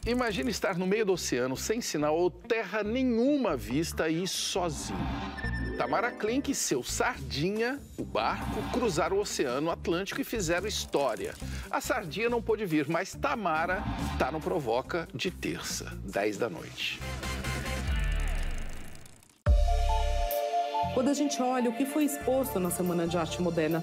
Imagine estar no meio do oceano, sem sinal ou terra nenhuma à vista e sozinho. Tamara Klink e seu Sardinha, o barco, cruzaram o Oceano Atlântico e fizeram história. A Sardinha não pôde vir, mas Tamara tá no Provoca de terça, 10 da noite. Quando a gente olha o que foi exposto na Semana de Arte Moderna.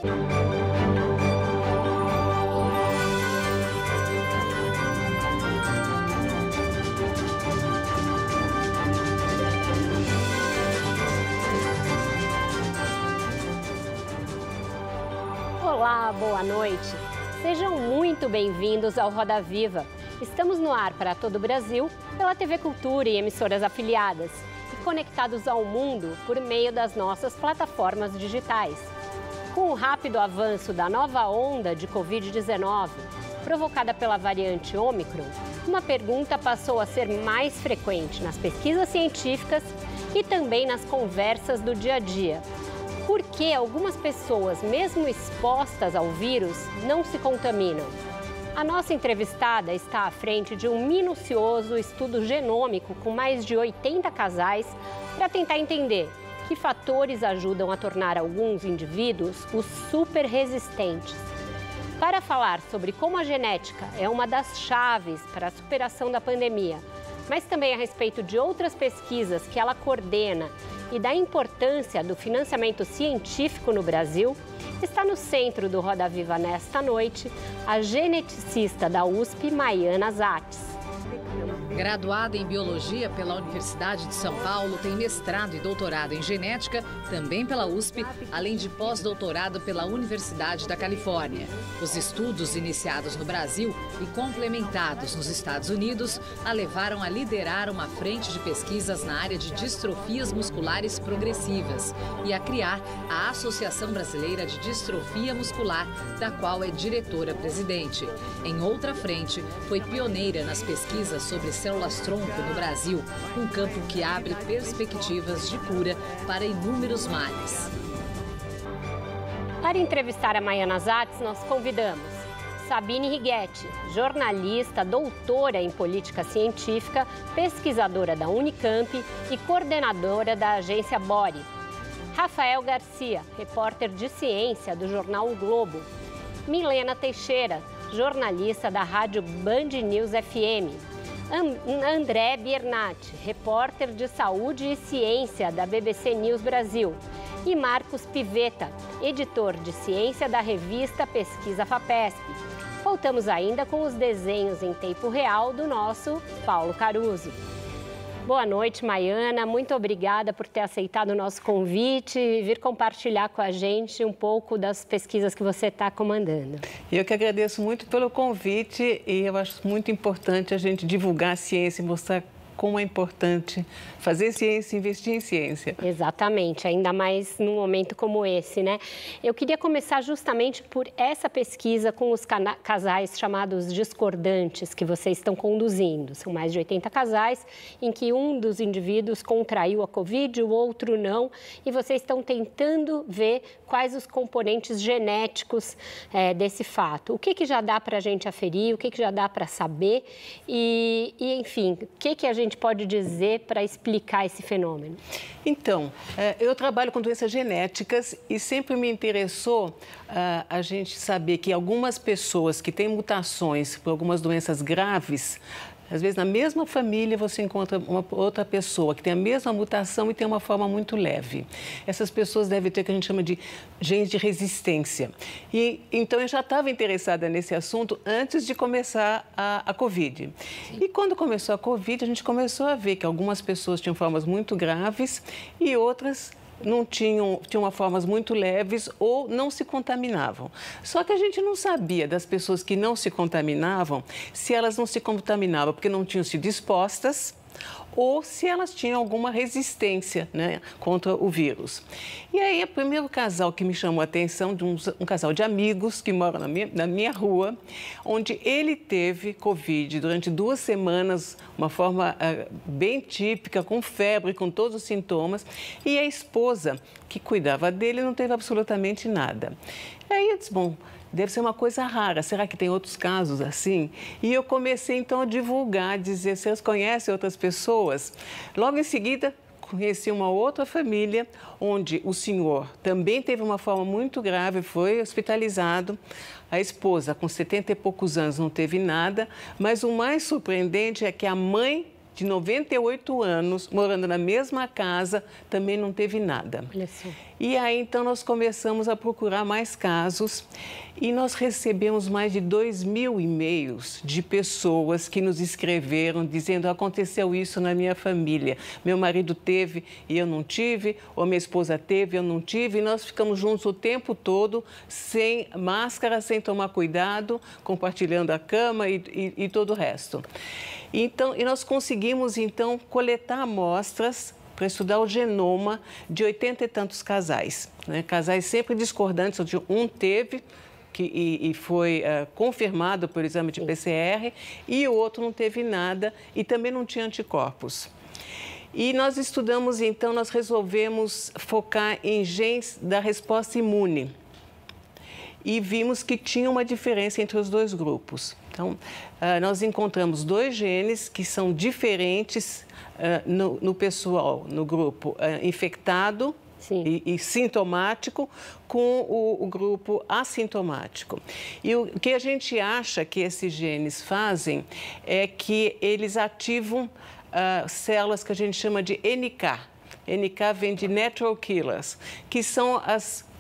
Olá, boa noite. Sejam muito bem-vindos ao Roda Viva. Estamos no ar para todo o Brasil, pela TV Cultura e emissoras afiliadas, e conectados ao mundo por meio das nossas plataformas digitais. Com o rápido avanço da nova onda de Covid-19, provocada pela variante Ômicron, uma pergunta passou a ser mais frequente nas pesquisas científicas e também nas conversas do dia a dia. Por que algumas pessoas, mesmo expostas ao vírus, não se contaminam? A nossa entrevistada está à frente de um minucioso estudo genômico com mais de 80 casais para tentar entender que fatores ajudam a tornar alguns indivíduos os super resistentes. Para falar sobre como a genética é uma das chaves para a superação da pandemia, mas também a respeito de outras pesquisas que ela coordena e da importância do financiamento científico no Brasil, está no centro do Roda Viva nesta noite a geneticista da USP, Maiana Zates. Graduada em Biologia pela Universidade de São Paulo, tem mestrado e doutorado em Genética, também pela USP, além de pós-doutorado pela Universidade da Califórnia. Os estudos iniciados no Brasil e complementados nos Estados Unidos a levaram a liderar uma frente de pesquisas na área de distrofias musculares progressivas e a criar a Associação Brasileira de Distrofia Muscular, da qual é diretora-presidente. Em outra frente, foi pioneira nas pesquisas sobre células-tronco no Brasil, um campo que abre perspectivas de cura para inúmeros males. Para entrevistar a Maiana Zates, nós convidamos Sabine Righetti, jornalista, doutora em política científica, pesquisadora da Unicamp e coordenadora da agência Bore. Rafael Garcia, repórter de ciência do jornal O Globo. Milena Teixeira, jornalista da rádio Band News FM. André Biernat, repórter de saúde e ciência da BBC News Brasil. E Marcos Pivetta, editor de ciência da revista Pesquisa FAPESP. Voltamos ainda com os desenhos em tempo real do nosso Paulo Caruso. Boa noite, Maiana. Muito obrigada por ter aceitado o nosso convite e vir compartilhar com a gente um pouco das pesquisas que você está comandando. Eu que agradeço muito pelo convite e eu acho muito importante a gente divulgar a ciência e mostrar como é importante fazer ciência e investir em ciência. Exatamente, ainda mais num momento como esse, né? Eu queria começar justamente por essa pesquisa com os casais chamados discordantes que vocês estão conduzindo. São mais de 80 casais em que um dos indivíduos contraiu a Covid, o outro não, e vocês estão tentando ver quais os componentes genéticos desse fato. O que já dá para a gente aferir, o que já dá para saber e enfim, o que a gente pode dizer para explicar esse fenômeno? Então, eu trabalho com doenças genéticas e sempre me interessou a gente saber que algumas pessoas que têm mutações por algumas doenças graves, às vezes na mesma família você encontra uma outra pessoa que tem a mesma mutação e tem uma forma muito leve. Essas pessoas devem ter o que a gente chama de genes de resistência. E então eu já estava interessada nesse assunto antes de começar a Covid. Sim. E quando começou a Covid, a gente começou a ver que algumas pessoas tinham formas muito graves e outras tinham formas muito leves ou não se contaminavam. Só que a gente não sabia das pessoas que não se contaminavam, se elas não se contaminavam porque não tinham sido expostas ou se elas tinham alguma resistência, né, contra o vírus. E aí, o primeiro casal que me chamou a atenção, de um casal de amigos que moram na minha rua, onde ele teve Covid durante 2 semanas, uma forma bem típica, com febre, com todos os sintomas, e a esposa que cuidava dele não teve absolutamente nada. E aí eu disse, bom, deve ser uma coisa rara, será que tem outros casos assim? E eu comecei então a divulgar, dizer, vocês conhecem outras pessoas? Logo em seguida, conheci uma outra família, onde o senhor também teve uma forma muito grave, foi hospitalizado. A esposa, com 70 e poucos anos, não teve nada, mas o mais surpreendente é que a mãe, de 98 anos, morando na mesma casa, também não teve nada. Olha só. E aí, então, nós começamos a procurar mais casos e nós recebemos mais de 2.000 e-mails de pessoas que nos escreveram dizendo: aconteceu isso na minha família. Meu marido teve e eu não tive, ou minha esposa teve e eu não tive. E nós ficamos juntos o tempo todo, sem máscara, sem tomar cuidado, compartilhando a cama e todo o resto. Então, e nós conseguimos, então, coletar amostras para estudar o genoma de 80 e tantos casais, né? Casais sempre discordantes, onde um teve e foi confirmado por exame de PCR e o outro não teve nada e também não tinha anticorpos. E nós estudamos, então, nós resolvemos focar em genes da resposta imune e vimos que tinha uma diferença entre os dois grupos. Então, nós encontramos 2 genes que são diferentes no pessoal, no grupo infectado e sintomático, com o grupo assintomático. E o que a gente acha que esses genes fazem é que eles ativam células que a gente chama de NK. NK vem de Natural Killers, que são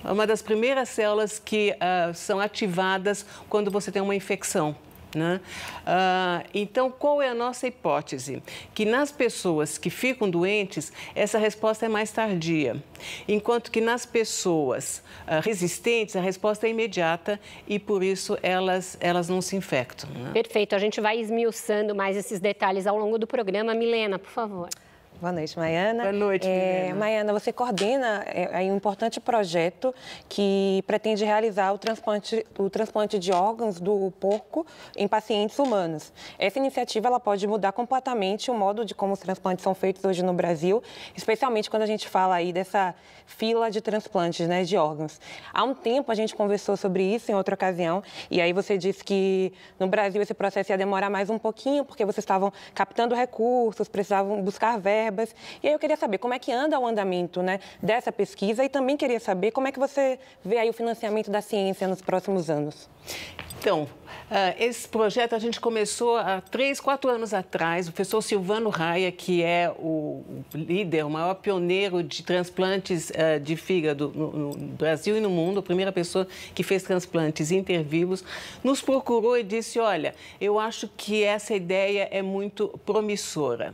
uma das primeiras células que são ativadas quando você tem uma infecção, né? Então, qual é a nossa hipótese? Que nas pessoas que ficam doentes, essa resposta é mais tardia, enquanto que nas pessoas resistentes, a resposta é imediata e, por isso, elas não se infectam, né? Perfeito, a gente vai esmiuçando mais esses detalhes ao longo do programa. Milena, por favor. Boa noite, Maiana. Boa noite, Milena. Maiana, você coordena um importante projeto que pretende realizar o transplante de órgãos do porco em pacientes humanos. Essa iniciativa ela pode mudar completamente o modo de como os transplantes são feitos hoje no Brasil, especialmente quando a gente fala aí dessa fila de transplantes, né, de órgãos. Há um tempo a gente conversou sobre isso em outra ocasião e aí você disse que no Brasil esse processo ia demorar mais um pouquinho porque vocês estavam captando recursos, precisavam buscar verbas. E aí eu queria saber como é que anda o andamento, né, dessa pesquisa e também queria saber como é que você vê aí o financiamento da ciência nos próximos anos. Então, esse projeto a gente começou há 3, 4 anos atrás. O professor Silvano Raia, que é o líder, o maior pioneiro de transplantes de fígado no Brasil e no mundo, a primeira pessoa que fez transplantes intervivos, nos procurou e disse: olha, eu acho que essa ideia é muito promissora.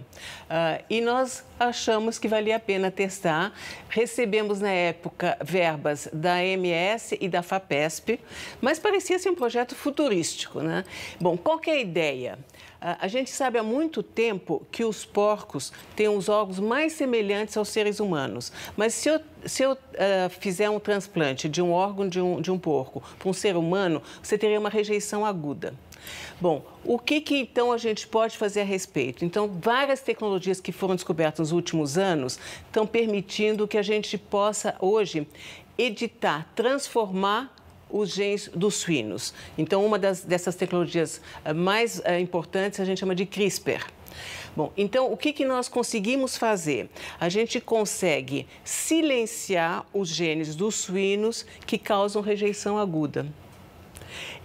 E nós achamos que valia a pena testar. Recebemos, na época, verbas da AMS e da FAPESP, mas parecia ser um projeto futurístico, né? Bom, qual que é a ideia? A gente sabe há muito tempo que os porcos têm os órgãos mais semelhantes aos seres humanos. Mas se eu fizer um transplante de um órgão de um porco para um ser humano, você teria uma rejeição aguda. Bom, o que então a gente pode fazer a respeito? Então, várias tecnologias que foram descobertas nos últimos anos estão permitindo que a gente possa, hoje, editar, transformar os genes dos suínos. Então, uma dessas tecnologias mais importantes a gente chama de CRISPR. Bom, então, o que nós conseguimos fazer? A gente consegue silenciar os genes dos suínos que causam rejeição aguda.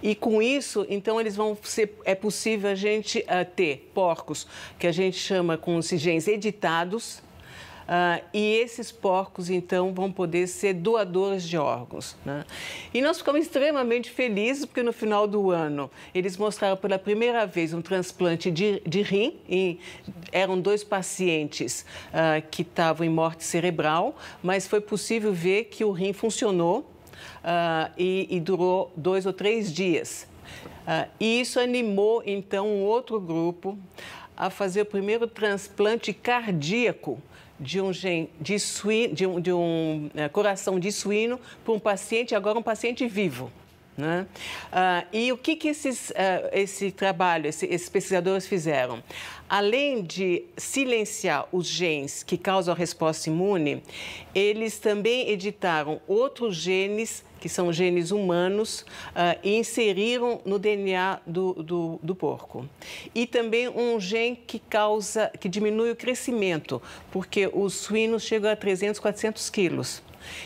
E com isso, então, é possível a gente ter porcos que a gente chama com esses genes editados, e esses porcos, então, vão poder ser doadores de órgãos, né? E nós ficamos extremamente felizes porque no final do ano eles mostraram pela primeira vez um transplante de rim. E eram 2 pacientes que estavam em morte cerebral, mas foi possível ver que o rim funcionou e durou 2 ou 3 dias. E isso animou, então, um outro grupo a fazer o primeiro transplante cardíaco de um coração de suíno para um paciente, agora um paciente vivo. né? E o que esse trabalho, esses pesquisadores fizeram? Além de silenciar os genes que causam a resposta imune, eles também editaram outros genes, que são genes humanos, e inseriram no DNA do porco. E também um gene que diminui o crescimento, porque os suínos chegam a 300, 400 quilos.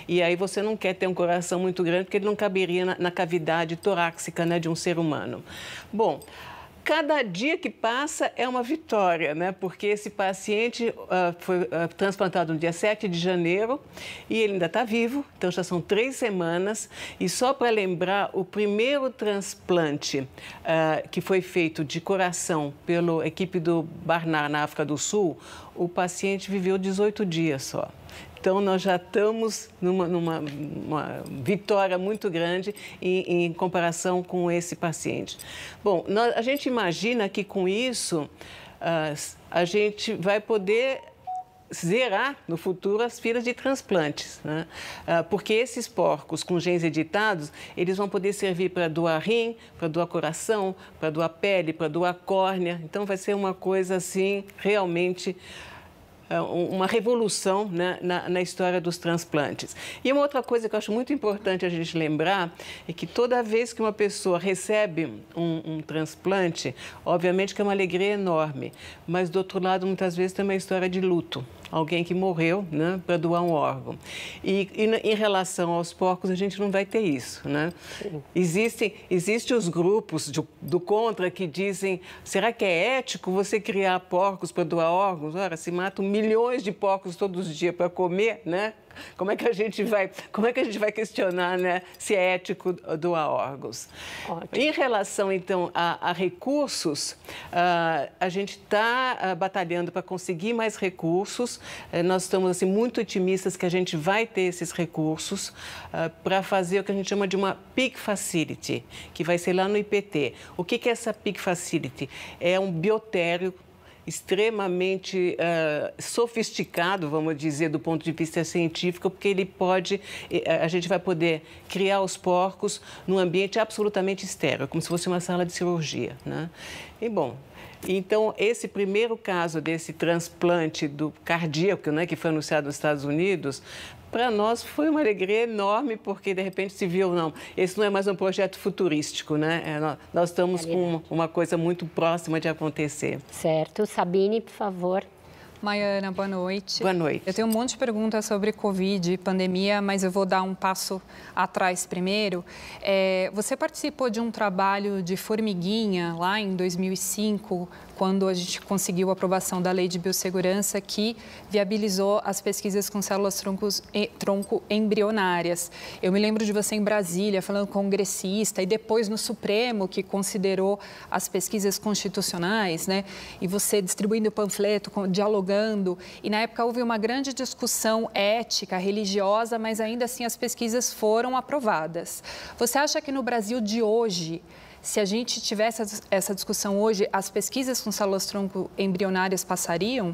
E aí você não quer ter um coração muito grande, porque ele não caberia na cavidade torácica, né, de um ser humano. Bom, cada dia que passa é uma vitória, né? Porque esse paciente foi transplantado no dia 7 de janeiro e ele ainda está vivo, então já são 3 semanas. E só para lembrar, o primeiro transplante que foi feito de coração pela equipe do Barnard na África do Sul, o paciente viveu 18 dias só. Então, nós já estamos numa vitória muito grande em comparação com esse paciente. Bom, a gente imagina que com isso a gente vai poder zerar no futuro as filas de transplantes, né? Porque esses porcos com genes editados, eles vão poder servir para doar rim, para doar coração, para doar pele, para doar córnea. Então, vai ser uma coisa assim, realmente uma revolução, né, na história dos transplantes. E uma outra coisa que eu acho muito importante a gente lembrar é que toda vez que uma pessoa recebe um transplante, obviamente que é uma alegria enorme, mas do outro lado, muitas vezes, tem uma história de luto. Alguém que morreu, né, para doar um órgão. E em relação aos porcos, a gente não vai ter isso, né? Existem os grupos do contra que dizem, será que é ético você criar porcos para doar órgãos? Ora, se matam milhões de porcos todos os dias para comer, né? Como é que a gente vai questionar, né, se é ético doar órgãos? Ótimo. Em relação, então, a recursos, a gente está batalhando para conseguir mais recursos. Nós estamos assim, muito otimistas que a gente vai ter esses recursos para fazer o que a gente chama de uma Pig Facility, que vai ser lá no IPT. O que é essa Pig Facility? É um biotério extremamente sofisticado, vamos dizer, do ponto de vista científico, porque a gente vai poder criar os porcos num ambiente absolutamente estéril, como se fosse uma sala de cirurgia, né? E, bom, então, esse primeiro caso desse transplante do cardíaco, né, que foi anunciado nos Estados Unidos, para nós foi uma alegria enorme, porque de repente se viu, não, esse não é mais um projeto futurístico, né? Nós estamos com uma coisa muito próxima de acontecer. Certo. Sabine, por favor. Maiana, boa noite. Boa noite. Eu tenho um monte de perguntas sobre Covid, pandemia, mas eu vou dar um passo atrás primeiro. Você participou de um trabalho de formiguinha lá em 2005, quando a gente conseguiu a aprovação da Lei de Biossegurança, que viabilizou as pesquisas com células tronco embrionárias. Eu me lembro de você em Brasília, falando com congressista, e depois no Supremo, que considerou as pesquisas constitucionais, né? E você distribuindo o panfleto, dialogando. E na época houve uma grande discussão ética, religiosa, mas ainda assim as pesquisas foram aprovadas. Você acha que no Brasil de hoje, se a gente tivesse essa discussão hoje, as pesquisas com células tronco embrionárias passariam?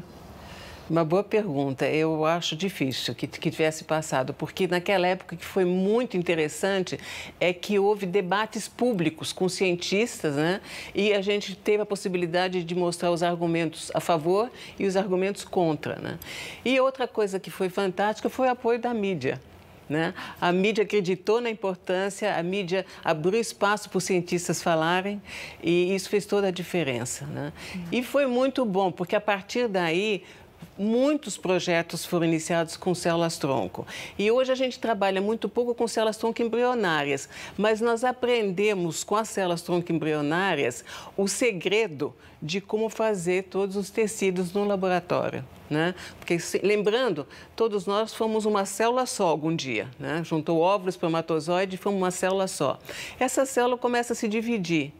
Uma boa pergunta. Eu acho difícil que tivesse passado, porque naquela época que foi muito interessante é que houve debates públicos com cientistas, né? E a gente teve a possibilidade de mostrar os argumentos a favor e os argumentos contra, né? E outra coisa que foi fantástica foi o apoio da mídia, né? A mídia acreditou na importância, a mídia abriu espaço para os cientistas falarem e isso fez toda a diferença, né? E foi muito bom, porque a partir daí muitos projetos foram iniciados com células-tronco. E hoje a gente trabalha muito pouco com células-tronco embrionárias, mas nós aprendemos com as células-tronco embrionárias o segredo de como fazer todos os tecidos no laboratório, né? Porque, lembrando, todos nós fomos uma célula só algum dia, né? Juntou óvulo, espermatozoide e fomos uma célula só. Essa célula começa a se dividir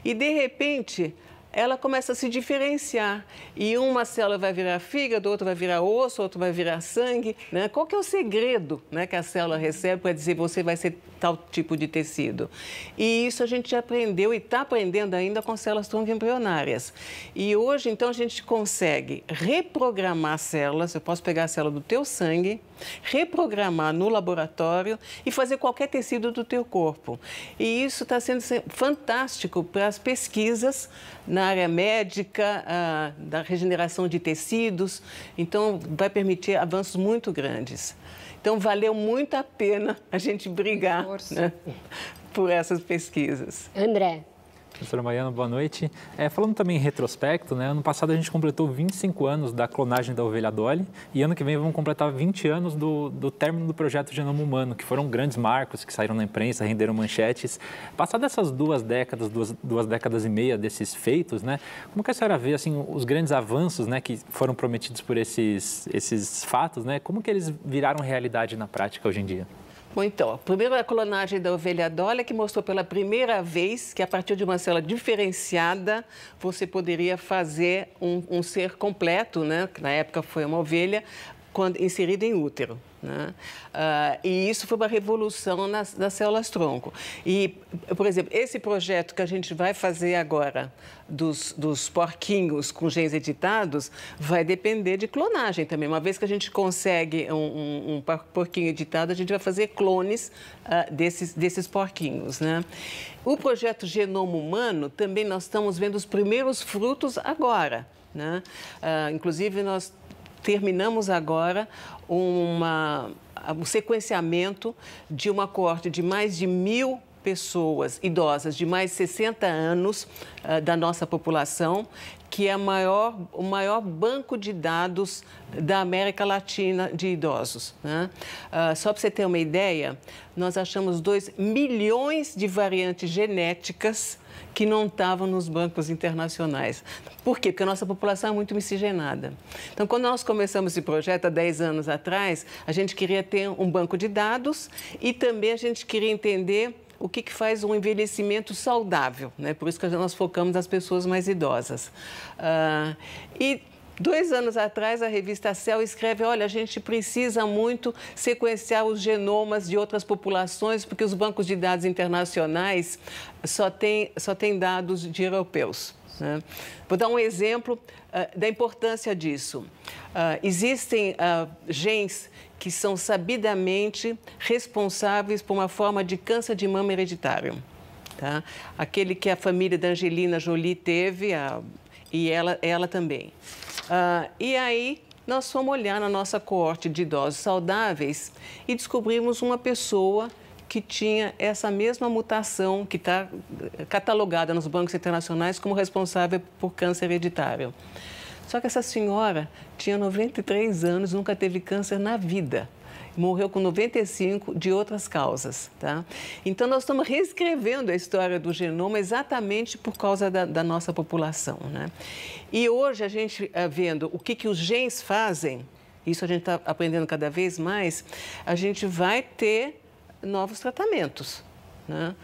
e, de repente, ela começa a se diferenciar. E uma célula vai virar fígado, outra vai virar osso, outra vai virar sangue, né? Qual que é o segredo, né, que a célula recebe para dizer você vai ser tal tipo de tecido? E isso a gente já aprendeu e está aprendendo ainda com células tronco-embrionárias. E hoje, então, a gente consegue reprogramar células. Eu posso pegar a célula do teu sangue, reprogramar no laboratório e fazer qualquer tecido do teu corpo. E isso está sendo fantástico para as pesquisas na área médica, da regeneração de tecidos. Então, vai permitir avanços muito grandes. Então, valeu muito a pena a gente brigar, né, por essas pesquisas. André. Professora Maiana, boa noite. Falando também em retrospecto, né, ano passado a gente completou 25 anos da clonagem da ovelha Dolly e ano que vem vamos completar 20 anos do término do projeto Genoma Humano, que foram grandes marcos que saíram na imprensa, renderam manchetes. Passadas essas duas décadas e meia desses feitos, né, como que a senhora vê assim, os grandes avanços, né, que foram prometidos por esses fatos, né, como que eles viraram realidade na prática hoje em dia? Bom, então, primeiro a clonagem da ovelha Dolly, que mostrou pela primeira vez que a partir de uma célula diferenciada você poderia fazer um ser completo, né? Que na época foi uma ovelha inserida em útero. Né? E isso foi uma revolução nas células tronco. E, por exemplo, esse projeto que a gente vai fazer agora dos porquinhos com genes editados vai depender de clonagem também. Uma vez que a gente consegue um porquinho editado, a gente vai fazer clones desses porquinhos. Né? O projeto Genoma Humano, também nós estamos vendo os primeiros frutos agora. Né? Inclusive, nós terminamos agora um sequenciamento de uma coorte de mais de 1.000 pessoas idosas de mais de 60 anos da nossa população, que é o maior banco de dados da América Latina de idosos. Né? Só para você ter uma ideia, nós achamos 2 milhões de variantes genéticas que não estavam nos bancos internacionais. Por quê? Porque a nossa população é muito miscigenada. Então, quando nós começamos esse projeto há 10 anos atrás, a gente queria ter um banco de dados e também a gente queria entender o que faz um envelhecimento saudável, né? Por isso que nós focamos nas pessoas mais idosas. E 2 anos atrás, a revista Cell escreve, olha, a gente precisa muito sequenciar os genomas de outras populações, porque os bancos de dados internacionais só têm dados de europeus. Né? Vou dar um exemplo da importância disso. Existem genes que são sabidamente responsáveis por uma forma de câncer de mama hereditário. Tá? Aquele que a família da Angelina Jolie teve, e ela também. E aí, nós fomos olhar na nossa coorte de idosos saudáveis e descobrimos uma pessoa que tinha essa mesma mutação, que está catalogada nos bancos internacionais como responsável por câncer hereditário. Só que essa senhora tinha 93 anos, nunca teve câncer na vida. Morreu com 95 de outras causas. Tá? Então, nós estamos reescrevendo a história do genoma exatamente por causa da nossa população. Né? E hoje, a gente vendo o que os genes fazem, isso a gente está aprendendo cada vez mais, a gente vai ter novos tratamentos. Né?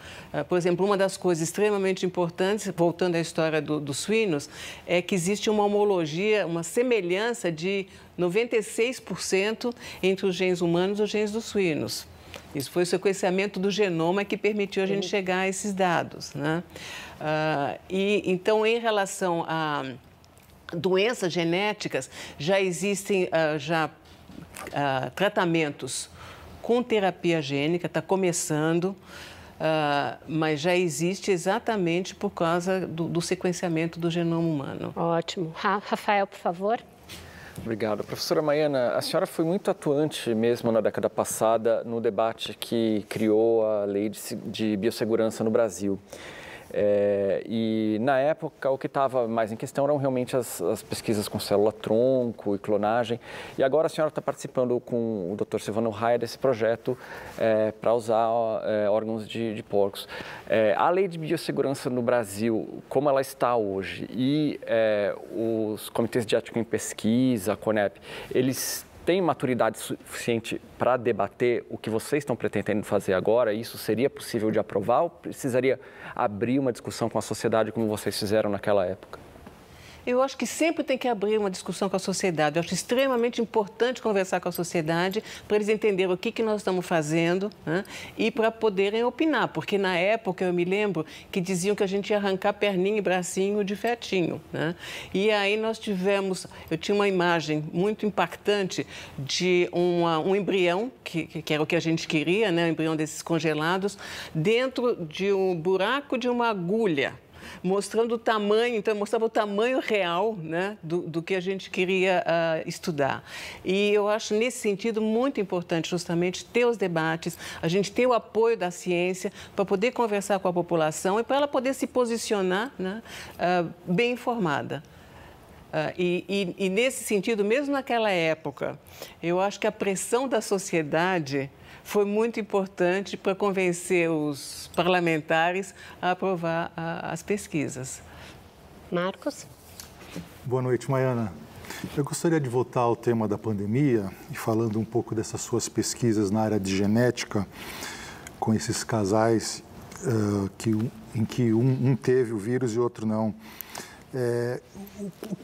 Por exemplo, uma das coisas extremamente importantes, voltando à história dos suínos, é que existe uma homologia, uma semelhança de 96% entre os genes humanos e os genes dos suínos. Isso foi o sequenciamento do genoma que permitiu a gente chegar a esses dados. Né? Então, em relação a doenças genéticas, já existem tratamentos com terapia gênica, está começando, mas já existe exatamente por causa do sequenciamento do genoma humano. Ótimo. Rafael, por favor. Obrigado. Professora Maiana, a senhora foi muito atuante mesmo na década passada no debate que criou a Lei de Biossegurança no Brasil. E na época o que estava mais em questão eram realmente as pesquisas com célula-tronco e clonagem. E agora a senhora está participando com o Dr. Silvano Raia desse projeto para usar órgãos de porcos. A Lei de Biossegurança no Brasil, como ela está hoje, e os comitês de ética em pesquisa, a CONEP, eles têm maturidade suficiente para debater o que vocês estão pretendendo fazer agora? Isso seria possível de aprovar ou precisaria abrir uma discussão com a sociedade como vocês fizeram naquela época? Eu acho que sempre tem que abrir uma discussão com a sociedade. Eu acho extremamente importante conversar com a sociedade para eles entenderem o que nós estamos fazendo, né? E para poderem opinar. Porque na época eu me lembro que diziam que a gente ia arrancar perninha e bracinho de fetinho, né? E aí eu tinha uma imagem muito impactante de um embrião, que era o que a gente queria, né? Um embrião desses congelados, dentro de um buraco de uma agulha, mostrando o tamanho, então mostrava o tamanho real, né, do que a gente queria estudar. E eu acho, nesse sentido, muito importante justamente ter os debates, a gente ter o apoio da ciência para poder conversar com a população e para ela poder se posicionar, né, bem informada. E nesse sentido, mesmo naquela época, eu acho que a pressão da sociedade foi muito importante para convencer os parlamentares a aprovar as pesquisas. Marcos? Boa noite, Maiana. Eu gostaria de voltar ao tema da pandemia e falando um pouco dessas suas pesquisas na área de genética, com esses casais em que um teve o vírus e outro não.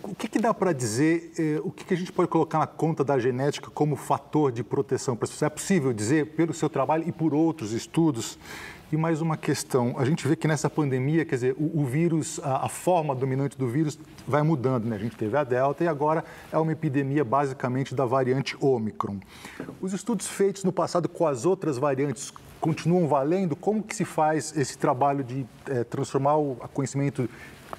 O que dá para dizer, o que a gente pode colocar na conta da genética como fator de proteção para as pessoas? É possível dizer, pelo seu trabalho e por outros estudos? E mais uma questão, a gente vê que nessa pandemia, quer dizer, o vírus, a forma dominante do vírus vai mudando, né? A gente teve a Delta e agora é uma epidemia basicamente da variante Ômicron. Os estudos feitos no passado com as outras variantes continuam valendo? Como que se faz esse trabalho de transformar o conhecimento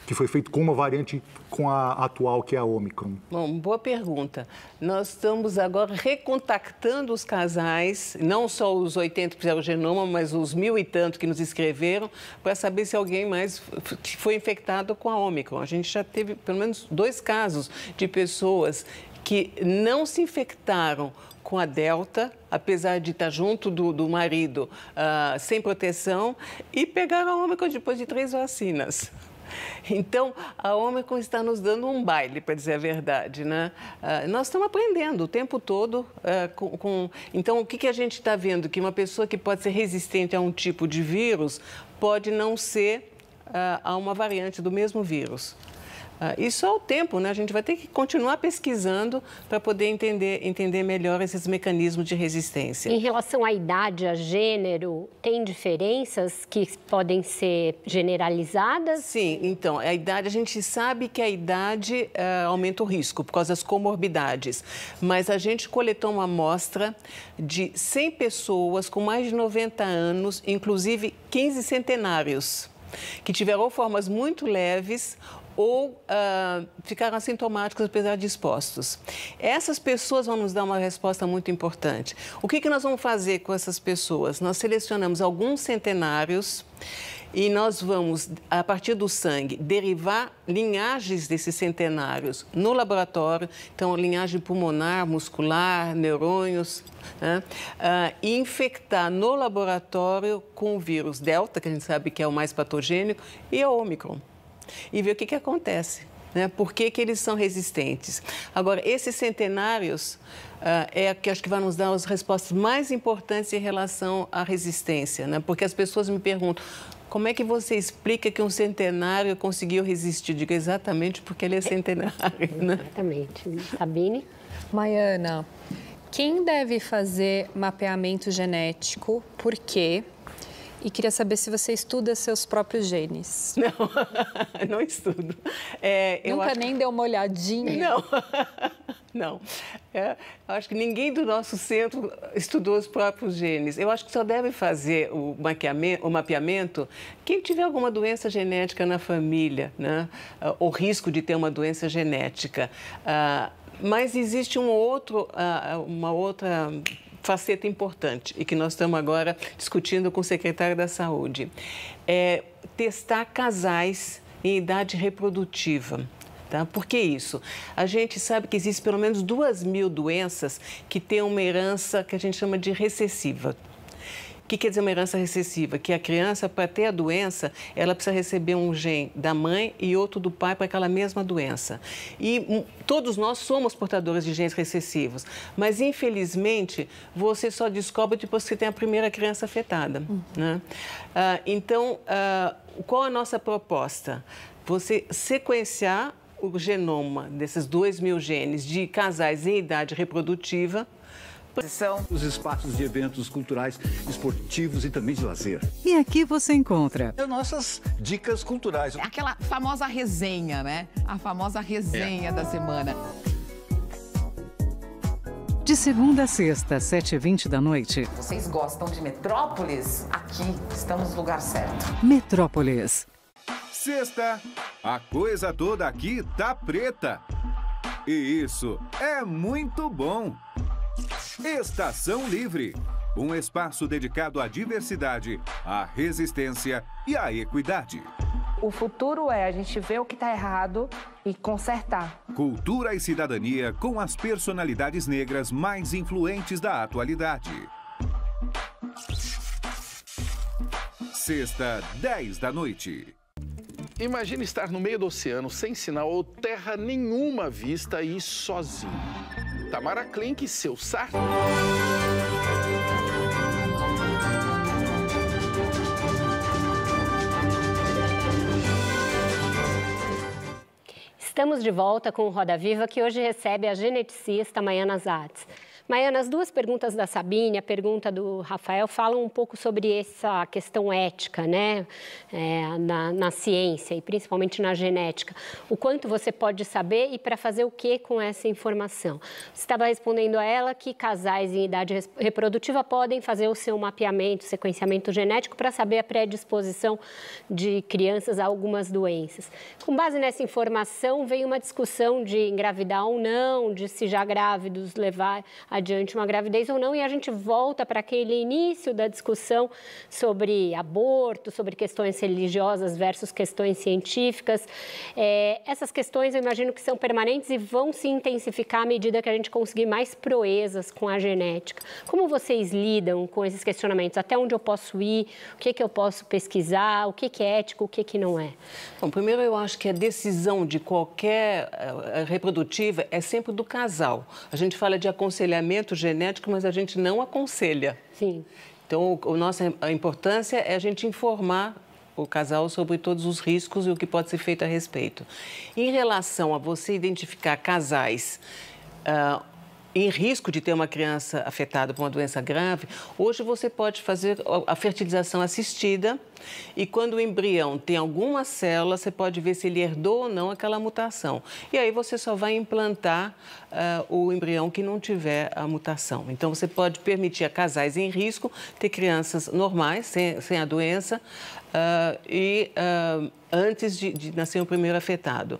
que foi feito com uma variante com a atual, que é a Ômicron? Bom, boa pergunta. Nós estamos agora recontactando os casais, não só os 80 que fizeram o genoma, mas os 1.000 e tanto que nos escreveram, para saber se alguém mais foi infectado com a Ômicron. A gente já teve pelo menos 2 casos de pessoas que não se infectaram com a Delta, apesar de estar junto do marido sem proteção, e pegaram a Ômicron depois de 3 vacinas. Então, a Ômicron está nos dando um baile, para dizer a verdade, né? Nós estamos aprendendo o tempo todo. Então, o que a gente está vendo? Que uma pessoa que pode ser resistente a um tipo de vírus pode não ser a uma variante do mesmo vírus. Isso é o tempo, né? A gente vai ter que continuar pesquisando para poder entender melhor esses mecanismos de resistência. Em relação à idade, a gênero, tem diferenças que podem ser generalizadas? Sim, então, a idade, a gente sabe que a idade aumenta o risco por causa das comorbidades, mas a gente coletou uma amostra de 100 pessoas com mais de 90 anos, inclusive 15 centenários, que tiveram ou formas muito leves ou ficaram assintomáticos apesar de expostos. Essas pessoas vão nos dar uma resposta muito importante. O que nós vamos fazer com essas pessoas? Nós selecionamos alguns centenários e nós vamos, a partir do sangue, derivar linhagens desses centenários no laboratório, então linhagem pulmonar, muscular, neurônios, né? E infectar no laboratório com o vírus Delta, que a gente sabe que é o mais patogênico, e a Ômicron. E ver o que acontece, né? Por que eles são resistentes. Agora, esses centenários que acho que vai nos dar as respostas mais importantes em relação à resistência, né? Porque as pessoas me perguntam, como é que você explica que um centenário conseguiu resistir? Eu digo, exatamente porque ele é centenário, né? Exatamente. Sabine? Maiana, quem deve fazer mapeamento genético, por quê? E queria saber se você estuda seus próprios genes. Não, não estudo. Nunca nem deu uma olhadinha? Não, não. Eu acho que ninguém do nosso centro estudou os próprios genes. Eu acho que só deve fazer o mapeamento quem tiver alguma doença genética na família, né? O risco de ter uma doença genética. Mas existe uma outra faceta importante e que nós estamos agora discutindo com o secretário da Saúde. É testar casais em idade reprodutiva. Tá? Por que isso? A gente sabe que existe pelo menos 2.000 doenças que têm uma herança que a gente chama de recessiva. que quer dizer uma herança recessiva? Que a criança, para ter a doença, ela precisa receber um gene da mãe e outro do pai para aquela mesma doença. E todos nós somos portadores de genes recessivos, mas, infelizmente, você só descobre depois que você tem a primeira criança afetada, né? Então, qual a nossa proposta? Você sequenciar o genoma desses 2.000 genes de casais em idade reprodutiva. Os espaços de eventos culturais, esportivos e também de lazer. E aqui você encontra Nossas dicas culturais. Aquela famosa resenha, né? A famosa resenha da semana. De segunda a sexta, 7h20 da noite. Vocês gostam de Metrópolis? Aqui estamos no lugar certo. Metrópolis. Sexta, a coisa toda aqui tá preta. E isso é muito bom. Estação Livre, um espaço dedicado à diversidade, à resistência e à equidade. O futuro é a gente ver o que está errado e consertar. Cultura e cidadania com as personalidades negras mais influentes da atualidade. Sexta, 10 da noite. Imagine estar no meio do oceano, sem sinal ou terra nenhuma à vista e sozinho. Tamara Klink e seu sardinha. Estamos de volta com o Roda Viva, que hoje recebe a geneticista Maiana Zatz. Maiana, as duas perguntas da Sabine, a pergunta do Rafael, falam um pouco sobre essa questão ética, né? Na ciência e principalmente na genética. O quanto você pode saber e para fazer o que com essa informação. Você estava respondendo a ela que casais em idade reprodutiva podem fazer o seu mapeamento, sequenciamento genético para saber a predisposição de crianças a algumas doenças. Com base nessa informação, veio uma discussão de engravidar ou não, de se já grávidos levar adiante uma gravidez ou não, e a gente volta para aquele início da discussão sobre aborto, sobre questões religiosas versus questões científicas. Essas questões eu imagino que são permanentes e vão se intensificar à medida que a gente conseguir mais proezas com a genética. Como vocês lidam com esses questionamentos? Até onde eu posso ir? O que eu posso pesquisar? O que é ético? O que não é? Bom, primeiro eu acho que a decisão de qualquer reprodutiva é sempre do casal. A gente fala de aconselhamento genético, mas a gente não aconselha. Sim. Então, a importância é a gente informar o casal sobre todos os riscos e o que pode ser feito a respeito. Em relação a você identificar casais em risco de ter uma criança afetada por uma doença grave, hoje você pode fazer a fertilização assistida e quando o embrião tem alguma célula, você pode ver se ele herdou ou não aquela mutação. E aí você só vai implantar o embrião que não tiver a mutação. Então, você pode permitir a casais em risco ter crianças normais, sem a doença, antes de nascer o primeiro afetado.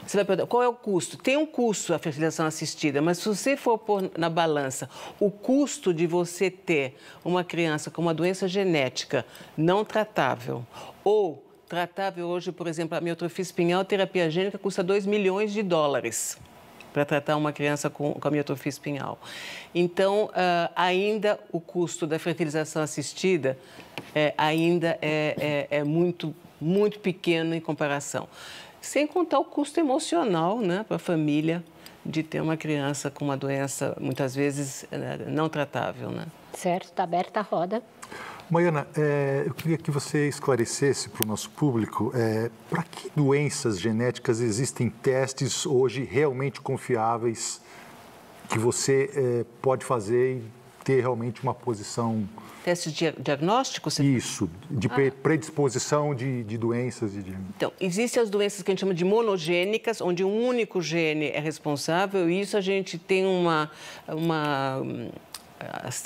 Você vai perguntar, qual é o custo? Tem um custo a fertilização assistida, mas se você for pôr na balança o custo de você ter uma criança com uma doença genética não tratável ou tratável hoje, por exemplo, a miotrofia espinhal, terapia gênica custa $2 milhões para tratar uma criança com a miotrofia espinhal. Então, ainda o custo da fertilização assistida ainda é muito, muito pequeno em comparação. Sem contar o custo emocional, né, para a família de ter uma criança com uma doença, muitas vezes, não tratável, né? Certo, está aberta a roda. Maiana, eu queria que você esclarecesse para o nosso público para que doenças genéticas existem testes hoje realmente confiáveis que você pode fazer e ter realmente uma posição... Testes diagnósticos? Isso, de predisposição de doenças. Então, existem as doenças que a gente chama de monogênicas, onde um único gene é responsável, e isso a gente tem uma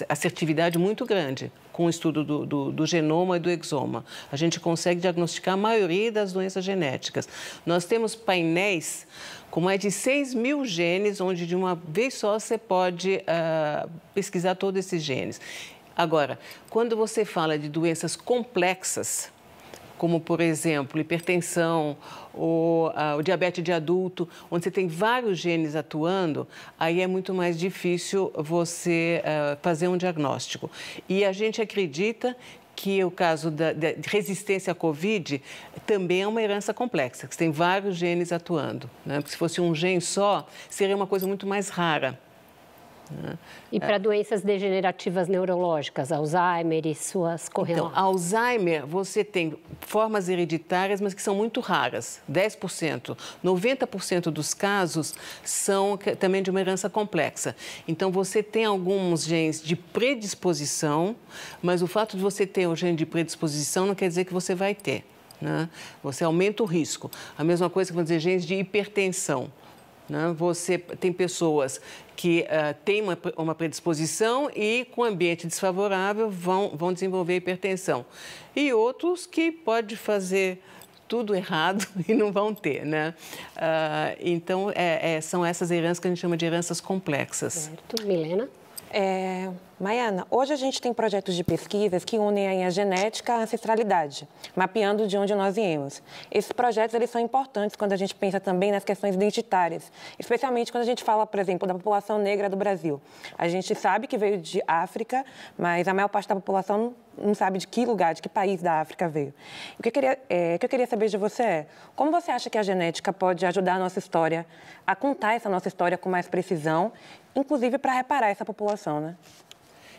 assertividade muito grande com o estudo do genoma e do exoma. A gente consegue diagnosticar a maioria das doenças genéticas. Nós temos painéis com mais de 6.000 genes, onde de uma vez só você pode pesquisar todos esses genes. Agora, quando você fala de doenças complexas, como, por exemplo, hipertensão ou o diabetes de adulto, onde você tem vários genes atuando, aí é muito mais difícil você fazer um diagnóstico. E a gente acredita que o caso da resistência à Covid também é uma herança complexa, que tem vários genes atuando, né? Porque se fosse um gene só, seria uma coisa muito mais rara. E para doenças degenerativas neurológicas, Alzheimer e suas correlatas? Então, Alzheimer, você tem formas hereditárias, mas que são muito raras, 10%. 90% dos casos são também de uma herança complexa. Então, você tem alguns genes de predisposição, mas o fato de você ter um gene de predisposição não quer dizer que você vai ter, né? Você aumenta o risco. A mesma coisa que vamos dizer genes de hipertensão. Você tem pessoas que têm uma predisposição e, com ambiente desfavorável, vão desenvolver hipertensão. E outros que podem fazer tudo errado e não vão ter, né? Então, são essas heranças que a gente chama de heranças complexas. Certo. Milena? Maiana, hoje a gente tem projetos de pesquisas que unem a genética à ancestralidade, mapeando de onde nós viemos. Esses projetos eles são importantes quando a gente pensa também nas questões identitárias, especialmente quando a gente fala, por exemplo, da população negra do Brasil. A gente sabe que veio de África, mas a maior parte da população não sabe de que lugar, de que país da África veio. O que eu queria saber de você é, como você acha que a genética pode ajudar a nossa história, a contar essa nossa história com mais precisão, inclusive para reparar essa população, né?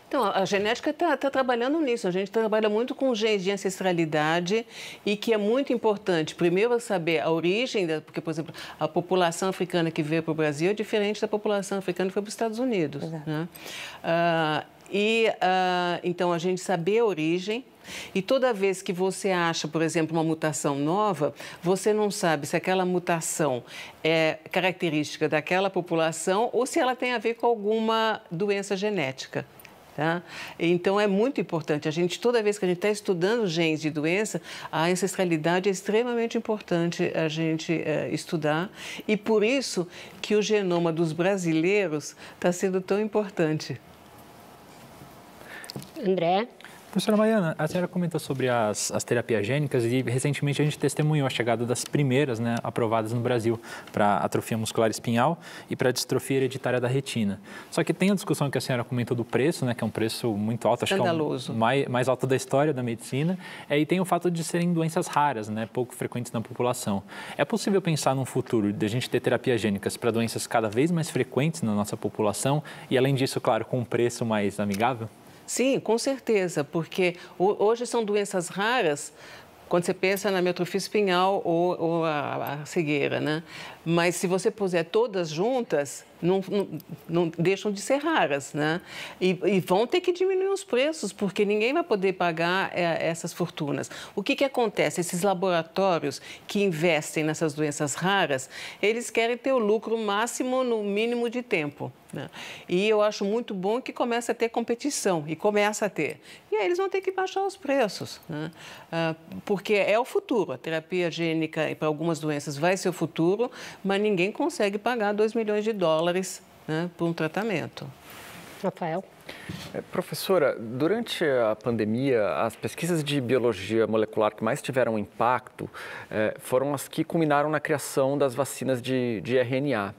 Então, a genética está trabalhando nisso. A gente trabalha muito com genes de ancestralidade e que é muito importante, primeiro, saber a origem, porque, por exemplo, a população africana que veio para o Brasil é diferente da população africana que foi para os Estados Unidos, né? Então, a gente saber a origem. E toda vez que você acha, por exemplo, uma mutação nova, você não sabe se aquela mutação é característica daquela população ou se ela tem a ver com alguma doença genética. Tá? Então, é muito importante. Toda vez que a gente está estudando genes de doença, a ancestralidade é extremamente importante a gente estudar. E por isso que o genoma dos brasileiros está sendo tão importante. André? Professora Maiana, a senhora comentou sobre as terapias gênicas e recentemente a gente testemunhou a chegada das primeiras, né, aprovadas no Brasil para atrofia muscular espinhal e para distrofia hereditária da retina. Só que tem a discussão que a senhora comentou do preço, né, que é um preço muito alto, acho que é o mais alto da história da medicina, e tem o fato de serem doenças raras, né, pouco frequentes na população. É possível pensar num futuro de a gente ter terapias gênicas para doenças cada vez mais frequentes na nossa população e, além disso, claro, com um preço mais amigável? Sim, com certeza, porque hoje são doenças raras quando você pensa na atrofia espinhal ou a cegueira, né? Mas se você puser todas juntas, não deixam de ser raras, né? E vão ter que diminuir os preços, porque ninguém vai poder pagar essas fortunas. O que acontece? Esses laboratórios que investem nessas doenças raras, eles querem ter o lucro máximo no mínimo de tempo, né? E eu acho muito bom que comece a ter competição, e começa a ter. E aí eles vão ter que baixar os preços, né? Porque é o futuro. A terapia gênica para algumas doenças vai ser o futuro, mas ninguém consegue pagar $2 milhões, né, por um tratamento. Rafael? Professora, durante a pandemia, as pesquisas de biologia molecular que mais tiveram impacto foram as que culminaram na criação das vacinas de RNA.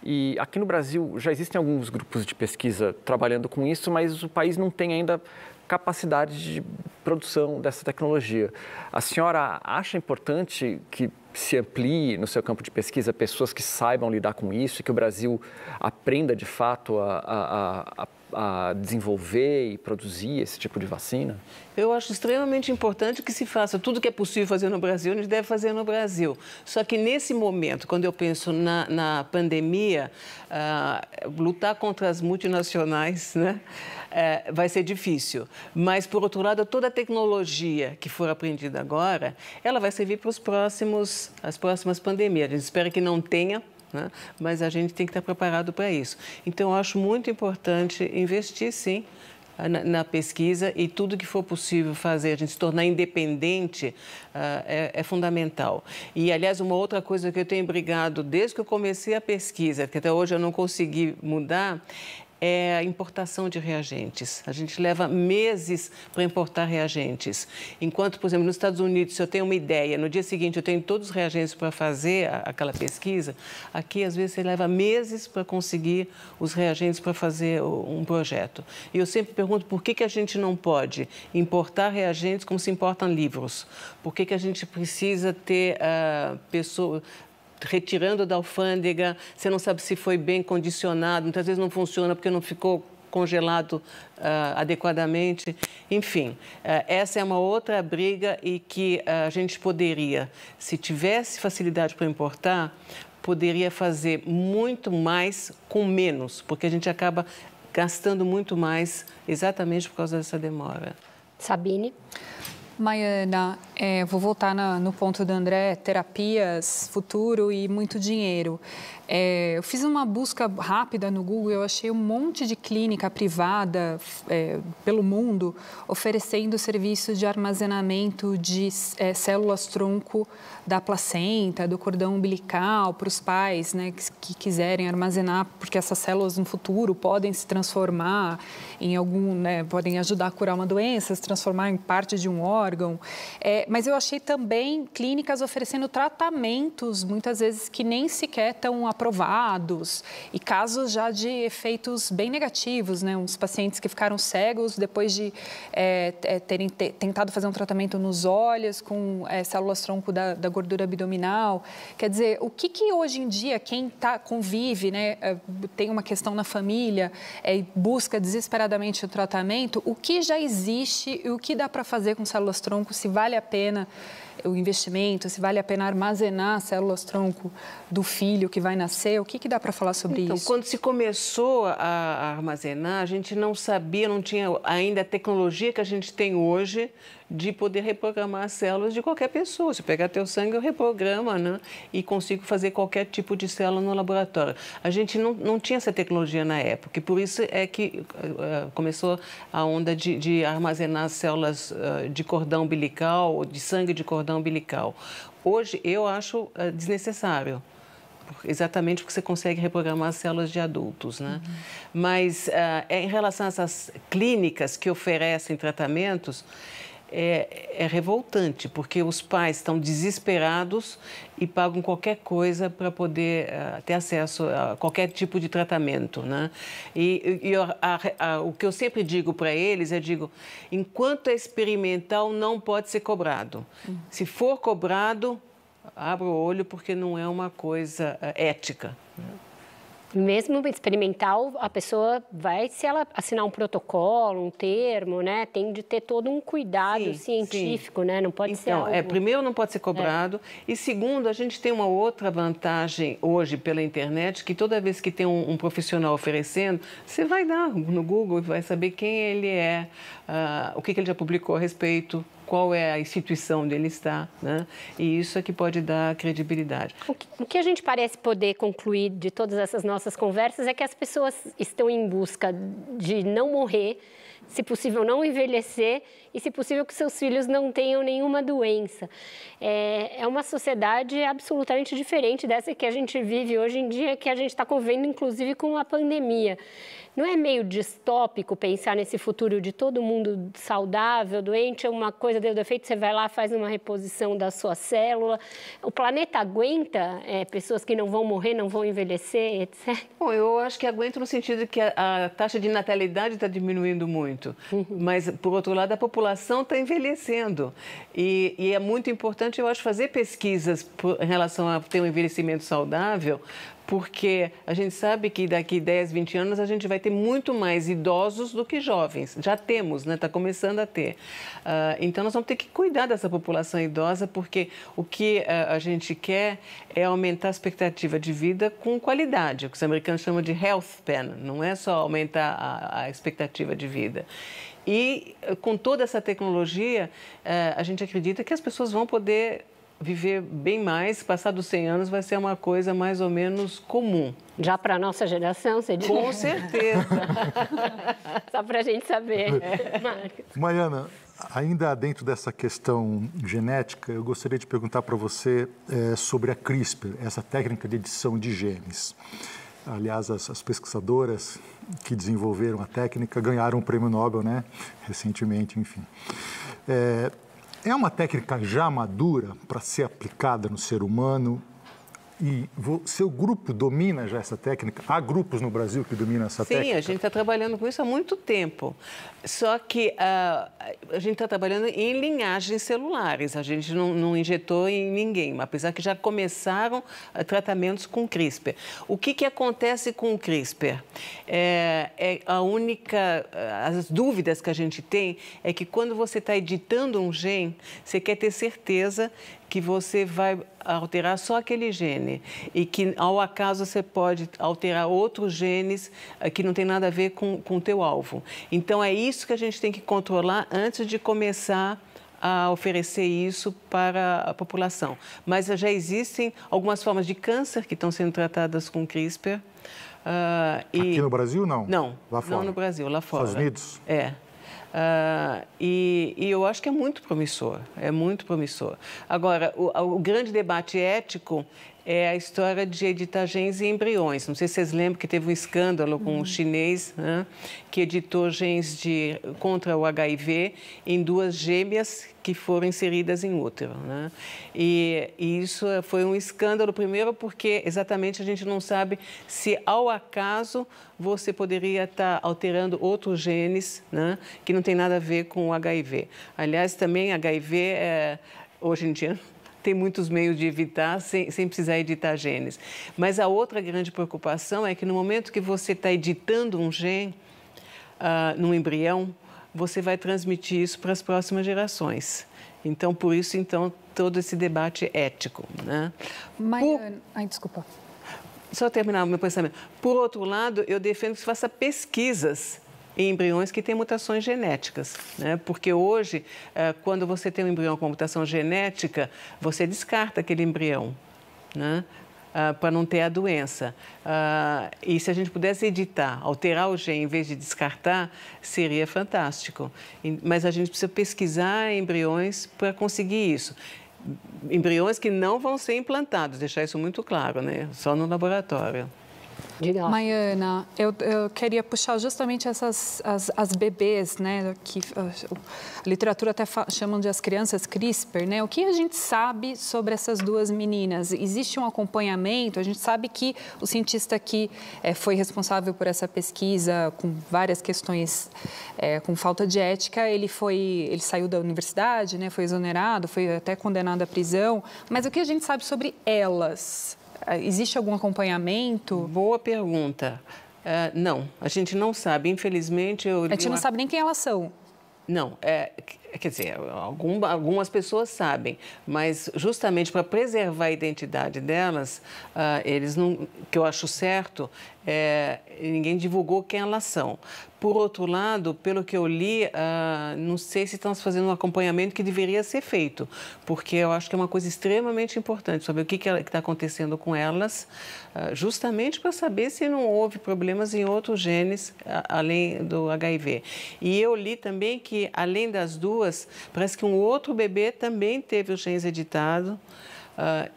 E aqui no Brasil já existem alguns grupos de pesquisa trabalhando com isso, mas o país não tem ainda capacidade de produção dessa tecnologia. A senhora acha importante que se amplie no seu campo de pesquisa pessoas que saibam lidar com isso e que o Brasil aprenda de fato a desenvolver e produzir esse tipo de vacina? Eu acho extremamente importante que se faça tudo que é possível fazer no Brasil, a gente deve fazer no Brasil. Só que nesse momento, quando eu penso na pandemia, lutar contra as multinacionais, né, vai ser difícil. Mas, por outro lado, toda a tecnologia que for aprendida agora, ela vai servir para as próximas pandemias. A gente espera que não tenha, né? Mas a gente tem que estar preparado para isso. Então, eu acho muito importante investir, sim, na pesquisa, e tudo que for possível fazer, a gente se tornar independente, é fundamental. E, aliás, uma outra coisa que eu tenho brigado desde que eu comecei a pesquisa, que até hoje eu não consegui mudar, é a importação de reagentes. A gente leva meses para importar reagentes. Enquanto, por exemplo, nos Estados Unidos, se eu tenho uma ideia, no dia seguinte eu tenho todos os reagentes para fazer aquela pesquisa, aqui às vezes você leva meses para conseguir os reagentes para fazer um projeto. E eu sempre pergunto por que a gente não pode importar reagentes como se importam livros? Por que a gente precisa ter pessoas retirando da alfândega, você não sabe se foi bem condicionado, muitas vezes não funciona porque não ficou congelado adequadamente. Enfim, essa é uma outra briga e que a gente poderia, se tivesse facilidade para importar, poderia fazer muito mais com menos, porque a gente acaba gastando muito mais exatamente por causa dessa demora. Sabine? Maiana, vou voltar no ponto do André, terapias, futuro e muito dinheiro. Eu fiz uma busca rápida no Google e eu achei um monte de clínica privada pelo mundo oferecendo serviço de armazenamento de células-tronco da placenta, do cordão umbilical, para os pais, né, que quiserem armazenar, porque essas células no futuro podem se transformar em algum, né, podem ajudar a curar uma doença, se transformar em parte de um órgão. Mas eu achei também clínicas oferecendo tratamentos, muitas vezes que nem sequer estão aprovados, e casos já de efeitos bem negativos, né? Uns pacientes que ficaram cegos depois de terem tentado fazer um tratamento nos olhos com células-tronco da gordura abdominal. Quer dizer, o que hoje em dia quem convive, né, tem uma questão na família e busca desesperadamente o tratamento, o que já existe e o que dá para fazer com células-tronco, se vale a pena o investimento, se vale a pena armazenar células-tronco do filho que vai nascer, o que dá para falar sobre isso? Quando se começou a armazenar, a gente não sabia, não tinha ainda a tecnologia que a gente tem hoje de poder reprogramar as células de qualquer pessoa. Se eu pegar teu sangue, eu reprogramo, né? E consigo fazer qualquer tipo de célula no laboratório. A gente não tinha essa tecnologia na época, e por isso é que começou a onda de armazenar células de cordão umbilical, de sangue de cordão umbilical. Hoje, eu acho desnecessário. Exatamente porque você consegue reprogramar as células de adultos, né? Uhum. Mas em relação a essas clínicas que oferecem tratamentos, é revoltante, porque os pais estão desesperados e pagam qualquer coisa para poder ter acesso a qualquer tipo de tratamento, né? O que eu sempre digo para eles, enquanto é experimental, não pode ser cobrado. Se for cobrado, abra o olho, porque não é uma coisa ética. Mesmo experimental, a pessoa vai, se ela assinar um protocolo, um termo, né, tem de ter todo um cuidado científico, né? Não pode ser algo... primeiro, não pode ser cobrado. E segundo, a gente tem uma outra vantagem hoje pela internet, que toda vez que tem um profissional oferecendo, você vai dar no Google e vai saber quem ele é, o que ele já publicou a respeito, qual é a instituição onde ele está, né? E isso é que pode dar credibilidade. O que a gente parece poder concluir de todas essas nossas conversas é que as pessoas estão em busca de não morrer, se possível não envelhecer e, se possível, que seus filhos não tenham nenhuma doença. É uma sociedade absolutamente diferente dessa que a gente vive hoje em dia, que a gente está convivendo, inclusive, com a pandemia. Não é meio distópico pensar nesse futuro de todo mundo saudável, doente, uma coisa deu defeito, você vai lá, faz uma reposição da sua célula. O planeta aguenta pessoas que não vão morrer, não vão envelhecer, etc? Bom, eu acho que aguenta no sentido de que a taxa de natalidade está diminuindo muito. Mas, por outro lado, a população está envelhecendo. E é muito importante, eu acho, fazer pesquisas em relação a ter um envelhecimento saudável, porque a gente sabe que daqui 10, 20 anos a gente vai ter muito mais idosos do que jovens. Já temos, né? Está começando a ter. Então, nós vamos ter que cuidar dessa população idosa, porque o que a gente quer é aumentar a expectativa de vida com qualidade, o que os americanos chamam de health span, não é só aumentar a expectativa de vida. E com toda essa tecnologia, a gente acredita que as pessoas vão poder viver bem mais, passar dos 100 anos vai ser uma coisa mais ou menos comum. Já para a nossa geração, você diz? Com certeza. Só para a gente saber. Maiana, ainda dentro dessa questão genética, eu gostaria de perguntar para você sobre a CRISPR, essa técnica de edição de genes. Aliás, as pesquisadoras que desenvolveram a técnica ganharam um prêmio Nobel, né? Recentemente, enfim. É uma técnica já madura para ser aplicada no ser humano? E seu grupo domina já essa técnica? Há grupos no Brasil que dominam essa técnica? Sim, a gente está trabalhando com isso há muito tempo. Só que a gente está trabalhando em linhagens celulares. A gente não injetou em ninguém, apesar que já começaram tratamentos com CRISPR. O que acontece com o CRISPR? As dúvidas que a gente tem é que quando você está editando um gene, você quer ter certeza que você vai alterar só aquele gene e que, ao acaso, você pode alterar outros genes que não tem nada a ver com o teu alvo. Então, é isso que a gente tem que controlar antes de começar a oferecer isso para a população. Mas já existem algumas formas de câncer que estão sendo tratadas com CRISPR. Aqui no Brasil, não? Não, lá fora. Não no Brasil, lá fora. Estados Unidos? E eu acho que é muito promissor, Agora, o grande debate ético é a história de editar genes em embriões. Não sei se vocês lembram que teve um escândalo com um chinês, né, que editou genes contra o HIV em 2 gêmeas que foram inseridas em útero, né? E isso foi um escândalo, primeiro, porque exatamente a gente não sabe se, ao acaso, você poderia estar alterando outros genes, né, que não tem nada a ver com o HIV. Aliás, também HIV, hoje em dia, tem muitos meios de evitar sem precisar editar genes. Mas a outra grande preocupação é que no momento que você está editando um gene num embrião, você vai transmitir isso para as próximas gerações. Então, por isso, todo esse debate ético, né? Desculpa. Só terminar o meu pensamento. Por outro lado, eu defendo que se faça pesquisas em embriões que têm mutações genéticas, né? Porque hoje, quando você tem um embrião com mutação genética, você descarta aquele embrião, né? Para não ter a doença. E se a gente pudesse editar, alterar o gene em vez de descartar, seria fantástico. Mas a gente precisa pesquisar embriões para conseguir isso. Embriões que não vão ser implantados, deixar isso muito claro, né? Só no laboratório. Maiana, eu queria puxar justamente as bebês, né, que a literatura até chamam de as crianças CRISPR, né? O que a gente sabe sobre essas 2 meninas? Existe um acompanhamento? A gente sabe que o cientista que foi responsável por essa pesquisa, com várias questões, com falta de ética, ele saiu da universidade, né, foi exonerado, foi até condenado à prisão. Mas o que a gente sabe sobre elas? Existe algum acompanhamento? Boa pergunta. Não, a gente não sabe. Infelizmente, a gente não sabe nem quem elas são. Não, quer dizer, algumas pessoas sabem, mas justamente para preservar a identidade delas, eles não, que eu acho certo, ninguém divulgou quem elas são. Por outro lado, pelo que eu li, não sei se estão fazendo um acompanhamento que deveria ser feito, porque eu acho que é uma coisa extremamente importante saber o que está acontecendo com elas, justamente para saber se não houve problemas em outros genes, além do HIV. E eu li também que, além das 2, parece que um outro bebê também teve os genes editados,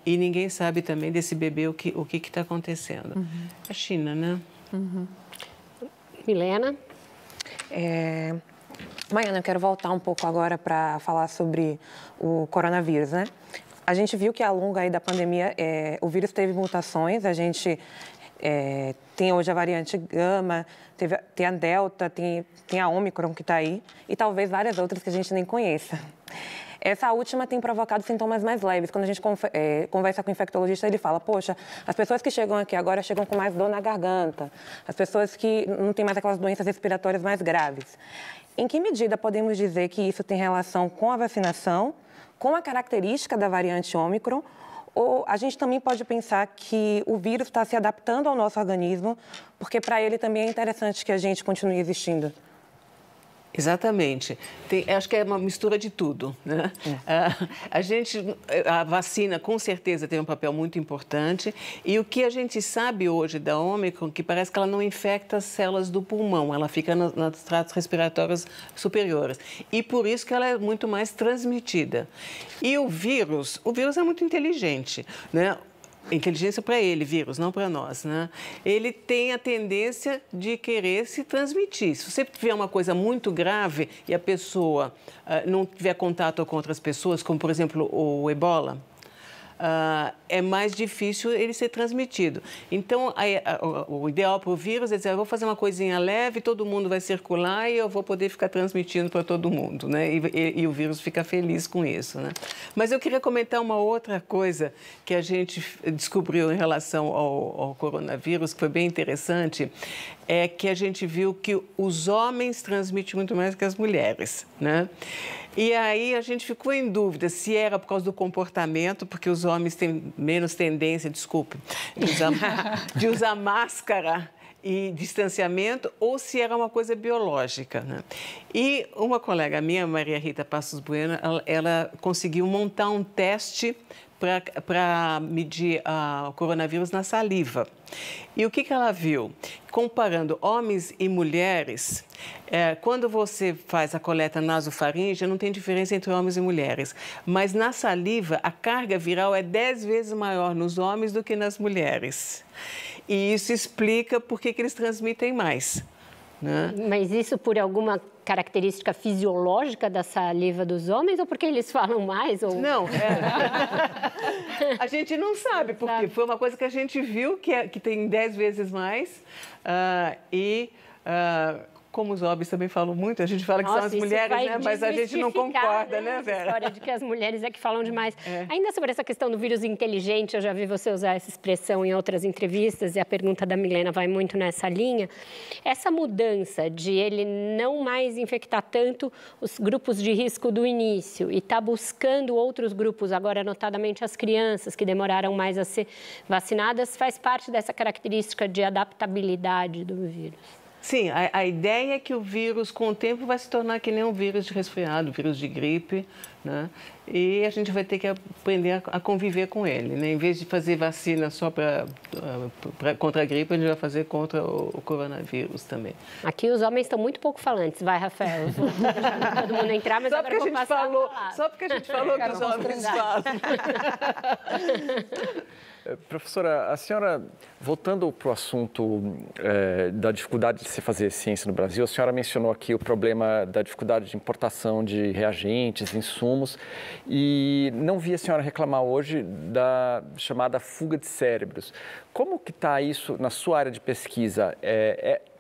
e ninguém sabe também desse bebê o que está acontecendo. Uhum. A China, né? Uhum. Milena? Maiana, eu quero voltar um pouco agora para falar sobre o coronavírus, né? A gente viu que ao longo aí da pandemia o vírus teve mutações, a gente tem hoje a variante Gama, tem a Delta, tem a Ômicron que está aí e talvez várias outras que a gente nem conheça. Essa última tem provocado sintomas mais leves. Quando a gente conversa com o infectologista, ele fala, poxa, as pessoas que chegam aqui agora chegam com mais dor na garganta, as pessoas que não têm mais aquelas doenças respiratórias mais graves. Em que medida podemos dizer que isso tem relação com a vacinação, com a característica da variante Ômicron, ou a gente também pode pensar que o vírus está se adaptando ao nosso organismo, porque para ele também é interessante que a gente continue existindo? Exatamente. Acho que é uma mistura de tudo, né? A vacina, com certeza, tem um papel muito importante. E o que a gente sabe hoje da Ômicron, que parece que ela não infecta as células do pulmão, ela fica nos tratos respiratórios superiores. E por isso que ela é muito mais transmitida. E o vírus é muito inteligente, né? inteligência para ele, vírus, não para nós, né? Ele tem a tendência de querer se transmitir. Se você tiver uma coisa muito grave e a pessoa não tiver contato com outras pessoas, como, por exemplo, o ebola, é mais difícil ele ser transmitido. Então, o ideal para o vírus é dizer, eu vou fazer uma coisinha leve, todo mundo vai circular e eu vou poder ficar transmitindo para todo mundo, né? E o vírus fica feliz com isso, né? Mas eu queria comentar uma outra coisa que a gente descobriu em relação ao coronavírus, que foi bem interessante, é que a gente viu que os homens transmitem muito mais que as mulheres, né? E aí a gente ficou em dúvida se era por causa do comportamento, porque os homens têm menos tendência, desculpe, de usar máscara e distanciamento, ou se era uma coisa biológica, né? E uma colega minha, Maria Rita Passos Bueno, ela conseguiu montar um teste para medir o coronavírus na saliva. E o que ela viu? Comparando homens e mulheres, quando você faz a coleta nasofaríngea, não tem diferença entre homens e mulheres. Mas na saliva, a carga viral é 10 vezes maior nos homens do que nas mulheres. E isso explica por que eles transmitem mais, né? Mas isso por alguma característica fisiológica da saliva dos homens ou porque eles falam mais? Ou... Não, a gente não sabe, porque foi uma coisa que a gente viu que tem 10 vezes mais como os homens também falam muito, a gente fala que são as mulheres, né? Mas a gente não concorda, né, Vera? A história de que as mulheres é que falam demais. Ainda sobre essa questão do vírus inteligente, eu já vi você usar essa expressão em outras entrevistas e a pergunta da Milena vai muito nessa linha. Essa mudança de ele não mais infectar tanto os grupos de risco do início e tá buscando outros grupos, agora notadamente as crianças que demoraram mais a ser vacinadas, faz parte dessa característica de adaptabilidade do vírus. Sim, a ideia é que o vírus, com o tempo, vai se tornar que nem um vírus de resfriado, vírus de gripe, né? E a gente vai ter que aprender a conviver com ele, né? Em vez de fazer vacina só contra a gripe, a gente vai fazer contra o coronavírus também. Aqui os homens estão muito pouco falantes, vai, Rafael? Vou deixar todo mundo entrar, mas agora eu vou passar a falar. Só porque a gente falou que os homens falam. Professora, a senhora, voltando para o assunto da dificuldade de se fazer ciência no Brasil, a senhora mencionou aqui o problema da dificuldade de importação de reagentes, insumos, e não vi a senhora reclamar hoje da chamada fuga de cérebros. Como que está isso na sua área de pesquisa?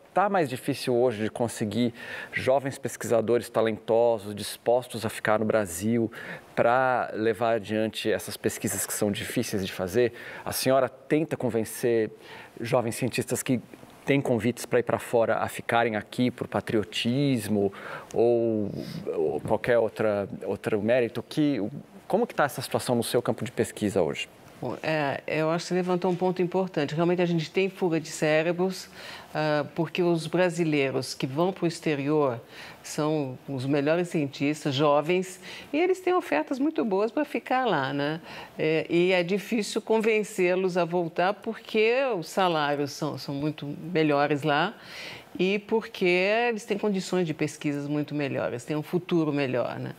Está mais difícil hoje de conseguir jovens pesquisadores talentosos, dispostos a ficar no Brasil para levar adiante essas pesquisas que são difíceis de fazer? A senhora tenta convencer jovens cientistas que têm convites para ir para fora a ficarem aqui por patriotismo ou qualquer outro mérito? Como que está essa situação no seu campo de pesquisa hoje? Bom, eu acho que você levantou um ponto importante. Realmente a gente tem fuga de cérebros, porque os brasileiros que vão para o exterior são os melhores cientistas, jovens, e eles têm ofertas muito boas para ficar lá, né? E é difícil convencê-los a voltar porque os salários são muito melhores lá e porque eles têm condições de pesquisas muito melhores, têm um futuro melhor, né?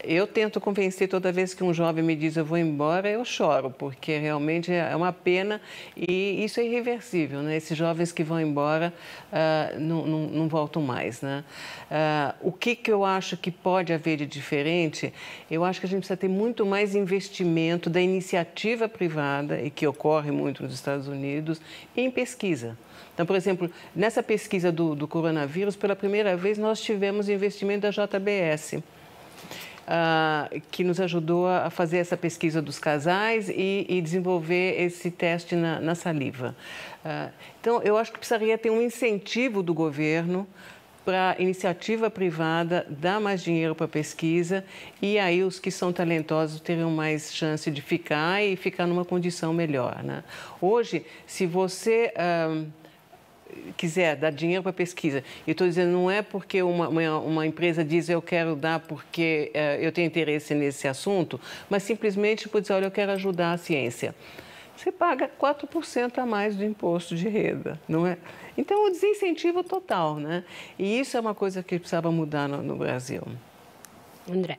Eu tento convencer toda vez que um jovem me diz eu vou embora, eu choro, porque realmente é uma pena e isso é irreversível, né? Esses jovens que vão embora não voltam mais, né? O que eu acho que pode haver de diferente? Eu acho que a gente precisa ter muito mais investimento da iniciativa privada, e que ocorre muito nos Estados Unidos, em pesquisa. Então, por exemplo, nessa pesquisa do coronavírus, pela primeira vez nós tivemos investimento da JBS, que nos ajudou a fazer essa pesquisa dos casais e desenvolver esse teste na saliva. Então, eu acho que precisaria ter um incentivo do governo para a iniciativa privada dar mais dinheiro para a pesquisa e aí os que são talentosos teriam mais chance de ficar e ficar numa condição melhor, né? Hoje, se você quiser dar dinheiro para a pesquisa, e estou dizendo, não é porque uma empresa diz eu quero dar porque eu tenho interesse nesse assunto, mas simplesmente por dizer, olha, eu quero ajudar a ciência. Você paga 4% a mais do imposto de renda, não é? Então, o desincentivo total, né? E isso é uma coisa que precisava mudar no Brasil. André.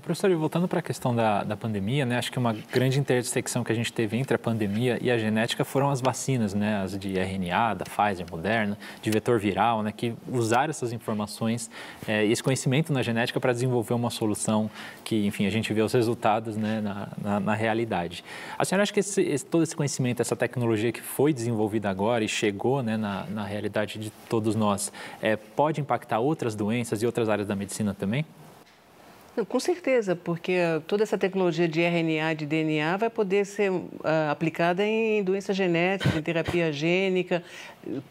Professor, voltando para a questão da pandemia, né, acho que uma grande intersecção que a gente teve entre a pandemia e a genética foram as vacinas, né, as de RNA, da Pfizer, Moderna, de vetor viral, né, que usaram essas informações e esse conhecimento na genética para desenvolver uma solução que, enfim, a gente vê os resultados, né, na realidade. A senhora acha que todo esse conhecimento, essa tecnologia que foi desenvolvida agora e chegou, né, na realidade de todos nós, pode impactar outras doenças e outras áreas da medicina também? Com certeza, porque toda essa tecnologia de RNA e de DNA vai poder ser aplicada em doenças genéticas, em terapia gênica,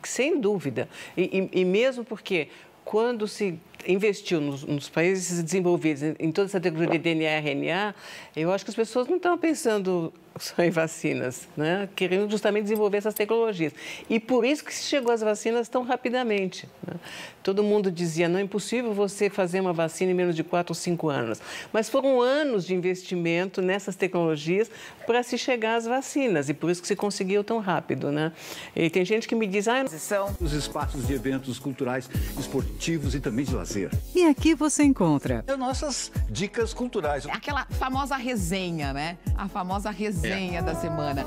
sem dúvida. E mesmo porque quando se investiu nos países desenvolvidos em toda essa tecnologia de DNA e RNA, eu acho que as pessoas não estão pensando só em vacinas, né? Querendo justamente desenvolver essas tecnologias. E por isso que se chegou às vacinas tão rapidamente, né? Todo mundo dizia, não é impossível você fazer uma vacina em menos de 4 ou 5 anos. Mas foram anos de investimento nessas tecnologias para se chegar às vacinas. E por isso que se conseguiu tão rápido, né? E tem gente que me diz, são os espaços de eventos culturais, esportivos e também de lazer. E aqui você encontra Nossas dicas culturais. Aquela famosa resenha, né? A famosa resenha da semana.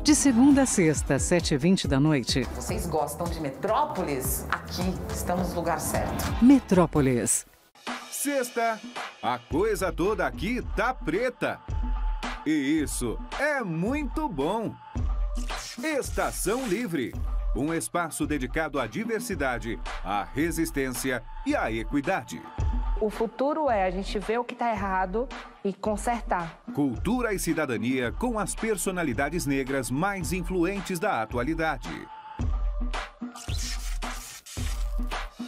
de segunda a sexta, 7h20 da noite. Vocês gostam de Metrópolis? Aqui estamos no lugar certo. Metrópolis. Sexta, a coisa toda aqui tá preta. E isso é muito bom. Estação Livre, um espaço dedicado à diversidade, à resistência e à equidade. O futuro é a gente ver o que está errado e consertar. Cultura e cidadania com as personalidades negras mais influentes da atualidade.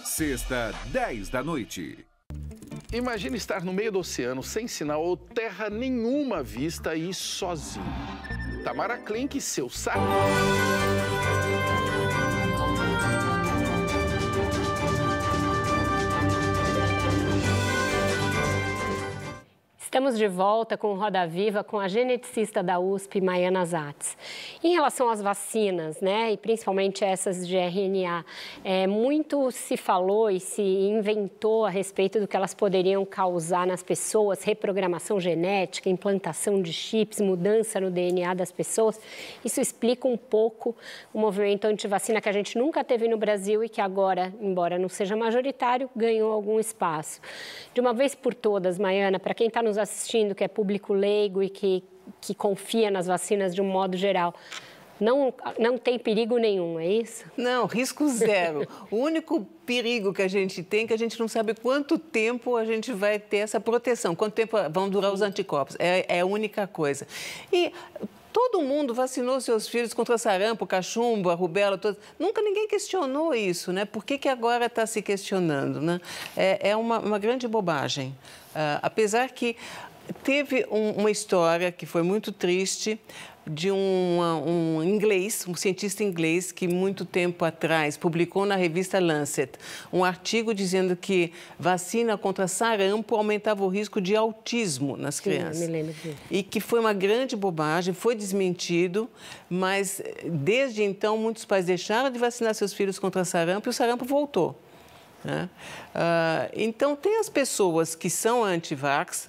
Sexta, 10 da noite. Imagine estar no meio do oceano, sem sinal ou terra nenhuma à vista e sozinho. Tamara Klink e seu saco. Estamos de volta com o Roda Viva com a geneticista da USP, Maiana Zatz. Em relação às vacinas, né, e principalmente essas de RNA, muito se falou e se inventou a respeito do que elas poderiam causar nas pessoas, reprogramação genética, implantação de chips, mudança no DNA das pessoas. Isso explica um pouco o movimento antivacina que a gente nunca teve no Brasil e que agora, embora não seja majoritário, ganhou algum espaço. De uma vez por todas, Maiana, para quem está nos assistindo, que é público leigo e que confia nas vacinas de um modo geral, não tem perigo nenhum, é isso? Não, risco zero. O único perigo que a gente tem é que a gente não sabe quanto tempo a gente vai ter essa proteção, quanto tempo vão durar os anticorpos. É a única coisa. E todo mundo vacinou seus filhos contra sarampo, cachumbo, a rubéola, nunca ninguém questionou isso, né? Por que agora está se questionando, né? É uma grande bobagem. Apesar que teve uma história que foi muito triste de um inglês, um cientista inglês que muito tempo atrás publicou na revista Lancet um artigo dizendo que vacina contra sarampo aumentava o risco de autismo nas crianças. Sim, me lembro disso. E que foi uma grande bobagem, foi desmentido, mas desde então muitos pais deixaram de vacinar seus filhos contra sarampo e o sarampo voltou. Né? Então, tem as pessoas que são anti-vax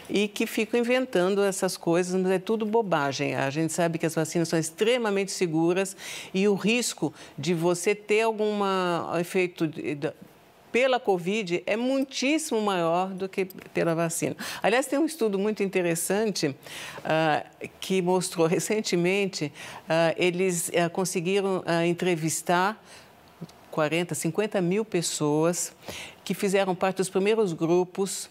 e que ficam inventando essas coisas, mas é tudo bobagem. A gente sabe que as vacinas são extremamente seguras e o risco de você ter algum efeito pela Covid é muitíssimo maior do que pela vacina. Aliás, tem um estudo muito interessante que mostrou recentemente, eles conseguiram entrevistar 40, 50 mil pessoas que fizeram parte dos primeiros grupos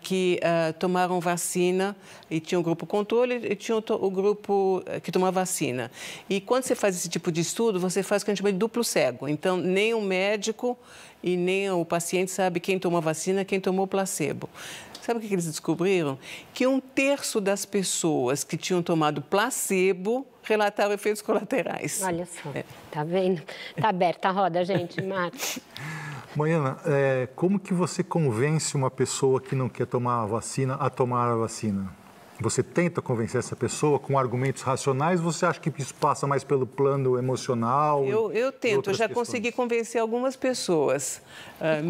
que tomaram vacina e tinha um grupo controle e tinha o grupo que tomava vacina. E quando você faz esse tipo de estudo, você faz o que a gente chama de duplo cego. Então, nem o médico e nem o paciente sabe quem tomou vacina, quem tomou placebo. Sabe o que eles descobriram? Que 1/3 das pessoas que tinham tomado placebo relataram efeitos colaterais. Olha só, tá vendo? Tá aberta a roda, gente, Marcos. Maiana, como que você convence uma pessoa que não quer tomar a vacina a tomar a vacina? Você tenta convencer essa pessoa com argumentos racionais? Você acha que isso passa mais pelo plano emocional? Eu tento, eu já consegui convencer algumas pessoas.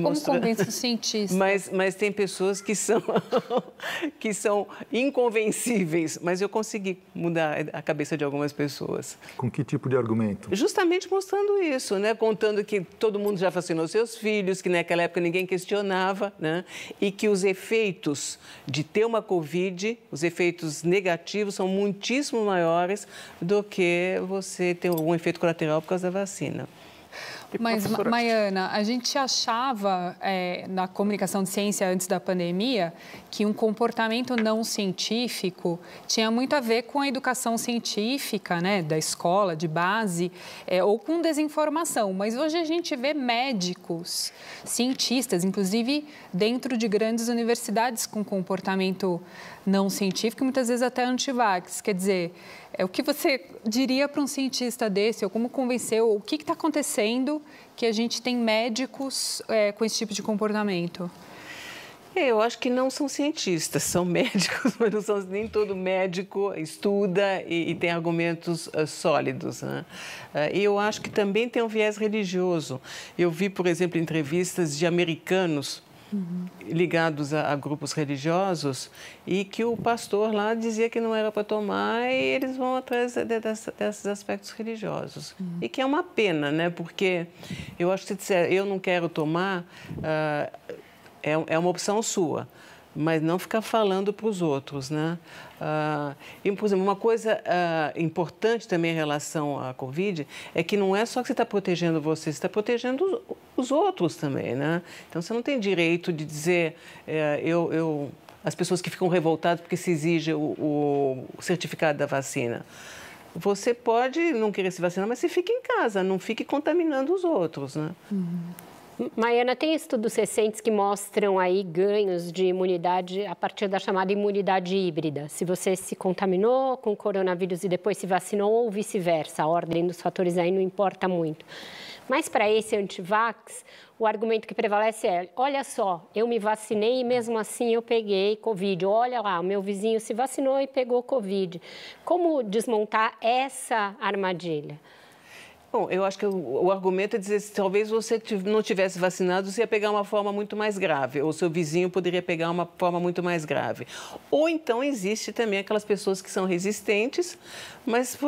Como convence os cientistas? Mas tem pessoas que são inconvencíveis, mas eu consegui mudar a cabeça de algumas pessoas. Com que tipo de argumento? Justamente mostrando isso, né? Contando que todo mundo já vacinou seus filhos, que naquela época ninguém questionava, né? E que os efeitos de ter uma Covid, os efeitos negativos são muitíssimo maiores do que você ter um efeito colateral por causa da vacina. Mas, Maiana, a gente achava na comunicação de ciência antes da pandemia que um comportamento não científico tinha muito a ver com a educação científica, né, da escola, de base, ou com desinformação. Mas hoje a gente vê médicos, cientistas, inclusive dentro de grandes universidades com comportamento não científico e muitas vezes até anti-vax. Quer dizer, o que você diria para um cientista desse, ou como convenceu, o que está acontecendo que a gente tem médicos com esse tipo de comportamento? Eu acho que não são cientistas, são médicos, mas não são, nem todo médico estuda e tem argumentos sólidos, né? E eu acho que também tem um viés religioso. Eu vi, por exemplo, entrevistas de americanos ligados a grupos religiosos e que o pastor lá dizia que não era para tomar e eles vão atrás desses aspectos religiosos. E que é uma pena, né? Porque eu acho que se disser, eu não quero tomar, é uma opção sua, mas não ficar falando para os outros, né? E, por exemplo, uma coisa importante também em relação à Covid é que não é só que você está protegendo você está protegendo os outros também, né? Então, você não tem direito de dizer, as pessoas que ficam revoltadas porque se exige o certificado da vacina. Você pode não querer se vacinar, mas você fica em casa, não fique contaminando os outros, né? Maiana, tem estudos recentes que mostram aí ganhos de imunidade a partir da chamada imunidade híbrida. Se você se contaminou com coronavírus e depois se vacinou ou vice-versa, a ordem dos fatores aí não importa muito. Mas para esse antivax, o argumento que prevalece é, olha só, eu me vacinei e mesmo assim eu peguei Covid. Olha lá, o meu vizinho se vacinou e pegou Covid. Como desmontar essa armadilha? Bom, eu acho que o argumento é dizer que talvez você não tivesse vacinado, você ia pegar uma forma muito mais grave, ou seu vizinho poderia pegar uma forma muito mais grave. Ou então existe também aquelas pessoas que são resistentes, mas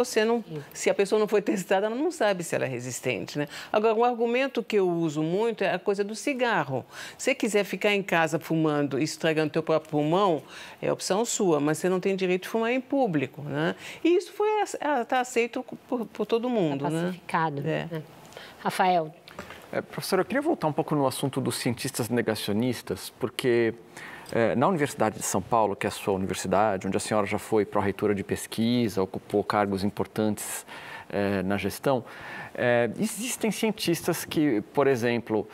se a pessoa não foi testada, ela não sabe se ela é resistente, né? Agora, um argumento que eu uso muito é a coisa do cigarro. Se você quiser ficar em casa fumando e estragando o teu próprio pulmão, é opção sua, mas você não tem direito de fumar em público, né? E isso está aceito por todo mundo, né? Rafael. Professora, eu queria voltar um pouco no assunto dos cientistas negacionistas, porque na Universidade de São Paulo, que é a sua universidade, onde a senhora já foi pró-reitora de pesquisa, ocupou cargos importantes na gestão, existem cientistas que, por exemplo,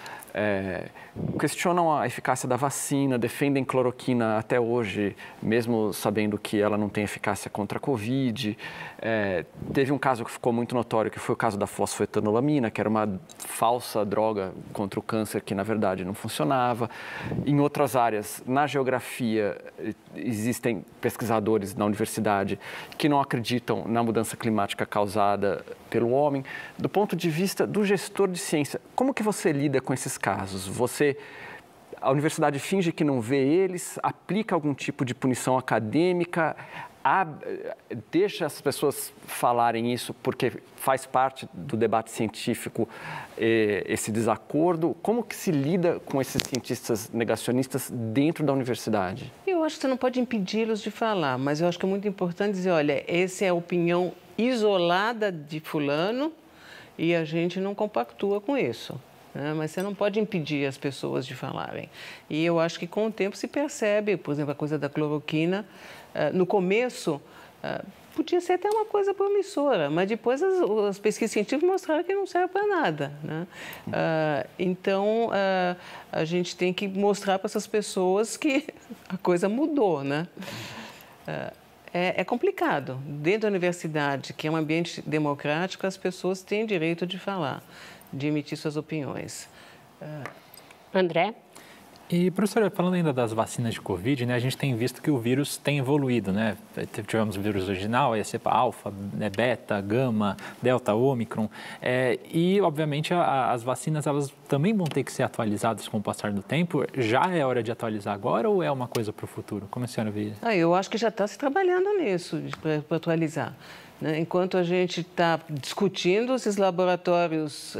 questionam a eficácia da vacina, defendem cloroquina até hoje, mesmo sabendo que ela não tem eficácia contra a Covid. Teve um caso que ficou muito notório, que foi o caso da fosfetanolamina, que era uma falsa droga contra o câncer que, na verdade, não funcionava. Em outras áreas, na geografia, existem pesquisadores na universidade que não acreditam na mudança climática causada pelo homem. Do ponto de vista do gestor de ciência, como que você lida com esses casos? A universidade finge que não vê eles, aplica algum tipo de punição acadêmica, deixa as pessoas falarem isso porque faz parte do debate científico esse desacordo. Como que se lida com esses cientistas negacionistas dentro da universidade? Eu acho que você não pode impedi-los de falar, mas eu acho que é muito importante dizer, olha, essa é a opinião isolada de fulano e a gente não compactua com isso. Mas você não pode impedir as pessoas de falarem. E eu acho que com o tempo se percebe, por exemplo, a coisa da cloroquina. No começo, podia ser até uma coisa promissora, mas depois as pesquisas científicas mostraram que não serve para nada, né? Então, a gente tem que mostrar para essas pessoas que a coisa mudou, né? É complicado. Dentro da universidade, que é um ambiente democrático, as pessoas têm direito de falar, de emitir suas opiniões. André? E, professora, falando ainda das vacinas de Covid, né, a gente tem visto que o vírus tem evoluído, né? Tivemos o vírus original, a cepa alfa, beta, gama, delta, ômicron. E, obviamente, as vacinas elas também vão ter que ser atualizadas com o passar do tempo. Já é hora de atualizar agora ou é uma coisa para o futuro? Como a senhora vê? Eu acho que já está se trabalhando nisso, para atualizar. Enquanto a gente está discutindo, esses laboratórios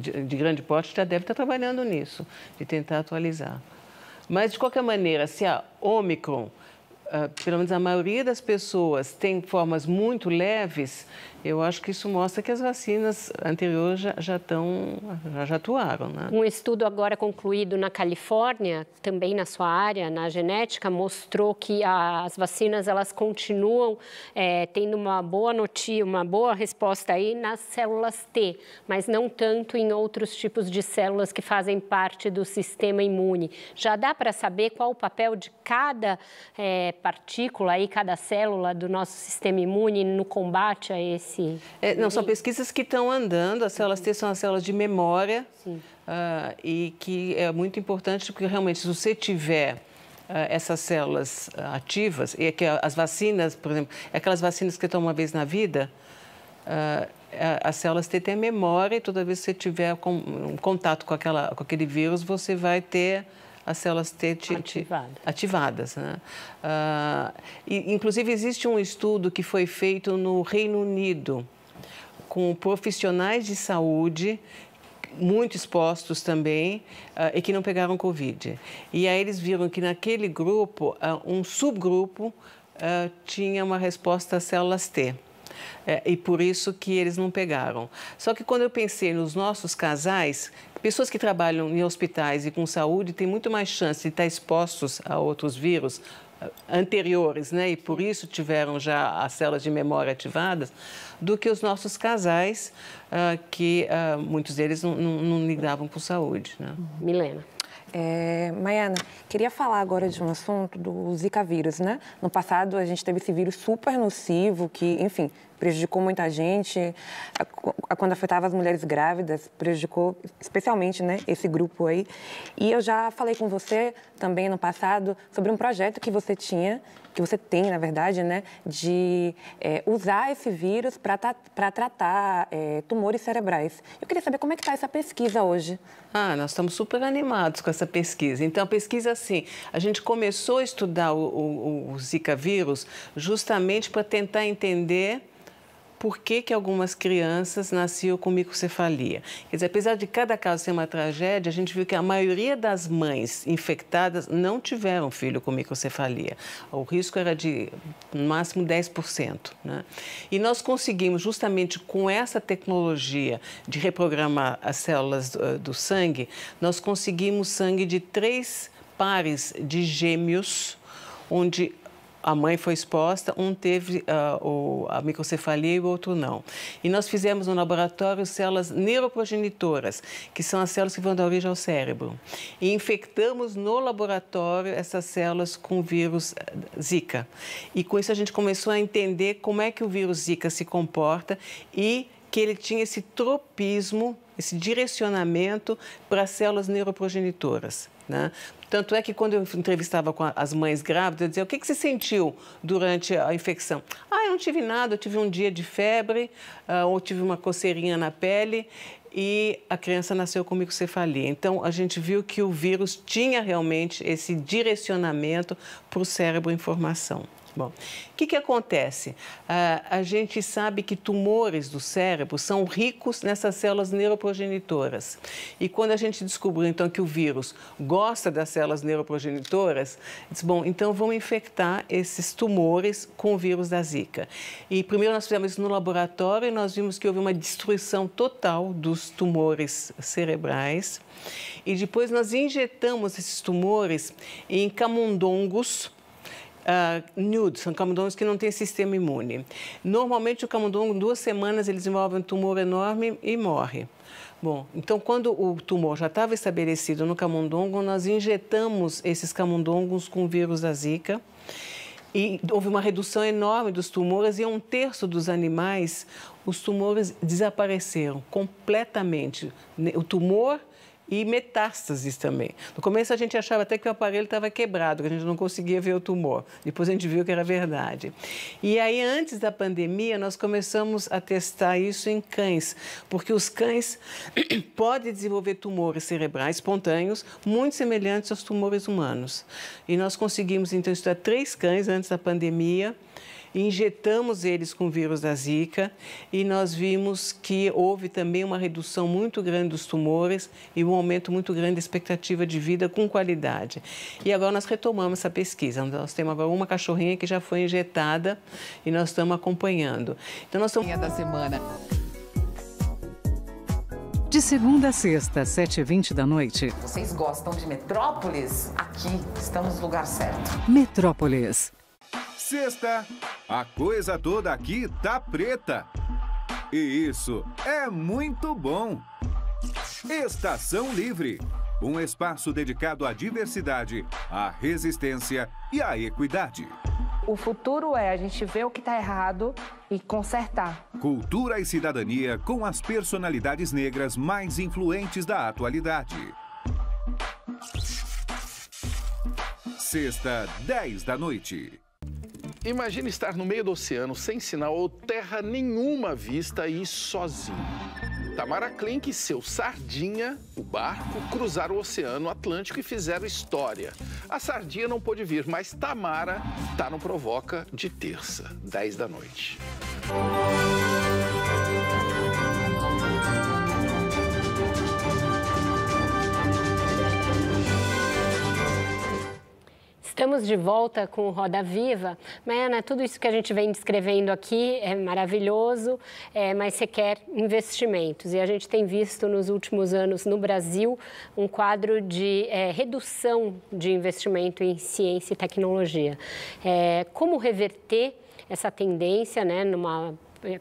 de grande porte já devem estar trabalhando nisso, de tentar atualizar. Mas, de qualquer maneira, se a Ômicron, pelo menos a maioria das pessoas, tem formas muito leves, eu acho que isso mostra que as vacinas anteriores já atuaram, né? Um estudo agora concluído na Califórnia, também na sua área, na genética, mostrou que as vacinas elas continuam tendo uma boa resposta aí nas células T, mas não tanto em outros tipos de células que fazem parte do sistema imune. Já dá para saber qual o papel de cada partícula aí, cada célula do nosso sistema imune no combate a esse... Não, são pesquisas que estão andando, as células T são as células de memória e que é muito importante porque realmente se você tiver essas células ativas, e que as vacinas, por exemplo, aquelas vacinas que tomam uma vez na vida, as células T têm memória e toda vez que você tiver um contato com aquele vírus, você vai ter as células T ativadas. Né? Inclusive, existe um estudo que foi feito no Reino Unido com profissionais de saúde, muito expostos também, e que não pegaram Covid. E aí eles viram que naquele grupo, um subgrupo tinha uma resposta às células T. E por isso que eles não pegaram. Só que quando eu pensei nos nossos casais, pessoas que trabalham em hospitais e com saúde têm muito mais chance de estar expostos a outros vírus anteriores, né? E por isso tiveram já as células de memória ativadas, do que os nossos casais, que muitos deles não lidavam com saúde, né? Milena. Maiana, queria falar agora de um assunto do Zika vírus, né? No passado, a gente teve esse vírus super nocivo que, enfim, prejudicou muita gente. Quando afetava as mulheres grávidas, prejudicou especialmente, né, esse grupo aí. E eu já falei com você também no passado sobre um projeto que você tem, na verdade, né, de usar esse vírus para tratar tumores cerebrais. Eu queria saber como é que está essa pesquisa hoje. Nós estamos super animados com essa pesquisa. Então, a pesquisa, assim, a gente começou a estudar o Zika vírus justamente para tentar entender por que algumas crianças nasciam com microcefalia. Quer dizer, apesar de cada caso ser uma tragédia, a gente viu que a maioria das mães infectadas não tiveram filho com microcefalia. O risco era de, no máximo, 10%. Né? E nós conseguimos, justamente com essa tecnologia de reprogramar as células do sangue, nós conseguimos sangue de 3 pares de gêmeos, onde a mãe foi exposta, um teve a microcefalia e o outro não. E nós fizemos no laboratório células neuroprogenitoras, que são as células que vão dar origem ao cérebro. E infectamos no laboratório essas células com o vírus Zika. E com isso a gente começou a entender como é que o vírus Zika se comporta e que ele tinha esse tropismo, esse direcionamento para as células neuroprogenitoras. Né? Tanto é que quando eu entrevistava com as mães grávidas, eu dizia, o que você sentiu durante a infecção? Eu não tive nada, eu tive um dia de febre, ou tive uma coceirinha na pele e a criança nasceu com microcefalia. Então, a gente viu que o vírus tinha realmente esse direcionamento para o cérebro em formação. Bom, o que acontece? A gente sabe que tumores do cérebro são ricos nessas células neuroprogenitoras. E quando a gente descobriu, então, que o vírus gosta das células neuroprogenitoras, disse, bom, então vamos infectar esses tumores com o vírus da Zika. E primeiro nós fizemos isso no laboratório e nós vimos que houve uma destruição total dos tumores cerebrais. E depois nós injetamos esses tumores em camundongos, nude, são camundongos que não têm sistema imune. Normalmente o camundongo, em 2 semanas, ele desenvolve um tumor enorme e morre. Bom, então quando o tumor já estava estabelecido no camundongo, nós injetamos esses camundongos com o vírus da Zika e houve uma redução enorme dos tumores e em 1/3 dos animais os tumores desapareceram completamente. O tumor e metástases também. No começo a gente achava até que o aparelho estava quebrado, que a gente não conseguia ver o tumor. Depois a gente viu que era verdade. E aí, antes da pandemia, nós começamos a testar isso em cães, porque os cães podem desenvolver tumores cerebrais espontâneos muito semelhantes aos tumores humanos. E nós conseguimos, então, estudar 3 cães antes da pandemia, injetamos eles com o vírus da Zika e nós vimos que houve também uma redução muito grande dos tumores e um aumento muito grande da expectativa de vida com qualidade. E agora nós retomamos essa pesquisa. Nós temos agora uma cachorrinha que já foi injetada e nós estamos acompanhando. Então, nós estamos... da semana. De segunda a sexta, 7h20 da noite. Vocês gostam de Metrópolis? Aqui estamos no lugar certo. Metrópolis. Sexta, a coisa toda aqui tá preta. E isso é muito bom. Estação Livre, um espaço dedicado à diversidade, à resistência e à equidade. O futuro é a gente ver o que está errado e consertar. Cultura e cidadania com as personalidades negras mais influentes da atualidade. Sexta, 10 da noite. Imagine estar no meio do oceano, sem sinal ou terra nenhuma à vista e sozinho. Tamara Klink e seu Sardinha, o barco, cruzaram o Oceano Atlântico e fizeram história. A Sardinha não pôde vir, mas Tamara tá no Provoca de terça, 10 da noite. Estamos de volta com o Roda Viva. Maiana, tudo isso que a gente vem descrevendo aqui é maravilhoso, mas requer investimentos. E a gente tem visto nos últimos anos no Brasil um quadro de redução de investimento em ciência e tecnologia. Como reverter essa tendência, né,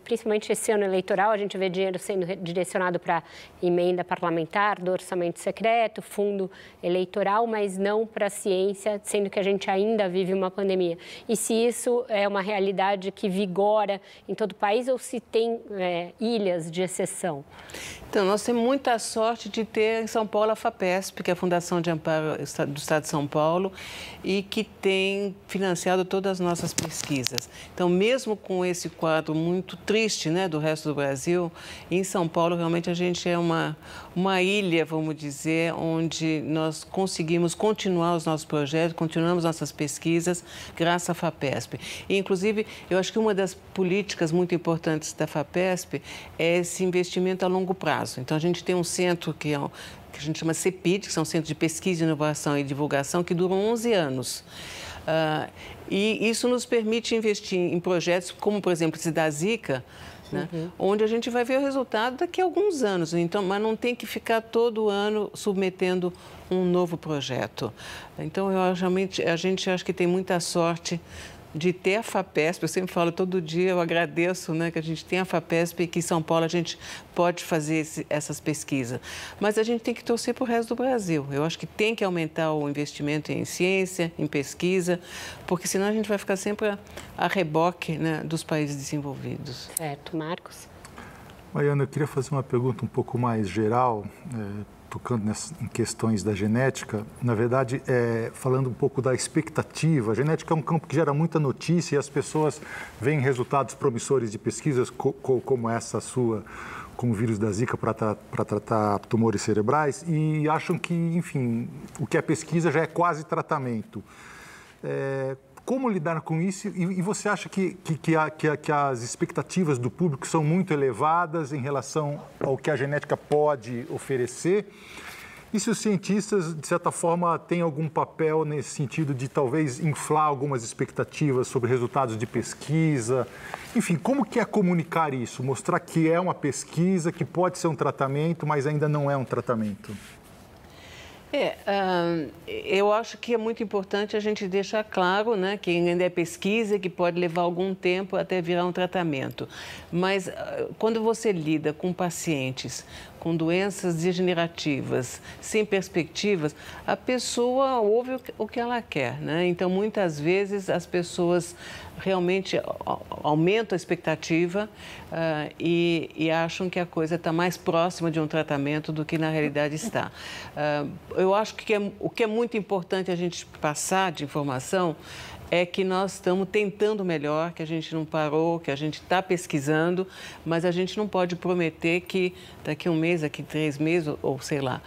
principalmente esse ano eleitoral, a gente vê dinheiro sendo direcionado para emenda parlamentar, do orçamento secreto, fundo eleitoral, mas não para a ciência, sendo que a gente ainda vive uma pandemia. E se isso é uma realidade que vigora em todo o país ou se tem ilhas de exceção? Então, nós temos muita sorte de ter em São Paulo a FAPESP, que é a Fundação de Amparo do Estado de São Paulo, e que tem financiado todas as nossas pesquisas. Então, mesmo com esse quadro muito triste, né, do resto do Brasil, em São Paulo realmente a gente é uma ilha, vamos dizer, onde nós conseguimos continuar os nossos projetos, continuamos nossas pesquisas graças à FAPESP. E, inclusive, eu acho que uma das políticas muito importantes da FAPESP é esse investimento a longo prazo. Então, a gente tem um centro que a gente chama CEPID, que são Centros de Pesquisa, Inovação e Divulgação, que duram 11 anos. E isso nos permite investir em projetos como, por exemplo, esse da Zika, né, onde a gente vai ver o resultado daqui a alguns anos. Então, mas não tem que ficar todo ano submetendo um novo projeto. Então, a gente acha que tem muita sorte de ter a FAPESP. Eu sempre falo, todo dia eu agradeço, né, que a gente tem a FAPESP e que em São Paulo a gente pode fazer essas pesquisas. Mas a gente tem que torcer para o resto do Brasil. Eu acho que tem que aumentar o investimento em ciência, em pesquisa, porque senão a gente vai ficar sempre a reboque, né, dos países desenvolvidos. Certo. Marcos? Maiana, eu queria fazer uma pergunta um pouco mais geral, tocando em questões da genética, na verdade, falando um pouco da expectativa. A genética é um campo que gera muita notícia e as pessoas veem resultados promissores de pesquisas como essa sua, com o vírus da Zika para tratar tumores cerebrais e acham que, enfim, o que é pesquisa já é quase tratamento. Como lidar com isso? E você acha que as expectativas do público são muito elevadas em relação ao que a genética pode oferecer? E se os cientistas, de certa forma, têm algum papel nesse sentido de talvez inflar algumas expectativas sobre resultados de pesquisa? Enfim, como que é comunicar isso? Mostrar que é uma pesquisa, que pode ser um tratamento, mas ainda não é um tratamento? Eu acho que é muito importante a gente deixar claro, né, que ainda é pesquisa, que pode levar algum tempo até virar um tratamento. Mas quando você lida com pacientes com doenças degenerativas, sem perspectivas, a pessoa ouve o que ela quer, né? Então, muitas vezes, as pessoas realmente aumentam a expectativa e acham que a coisa está mais próxima de um tratamento do que na realidade está. Eu acho que o que é muito importante a gente passar de informação é que nós estamos tentando melhor, que a gente não parou, que a gente está pesquisando, mas a gente não pode prometer que daqui a um mês, daqui a 3 meses, ou sei lá,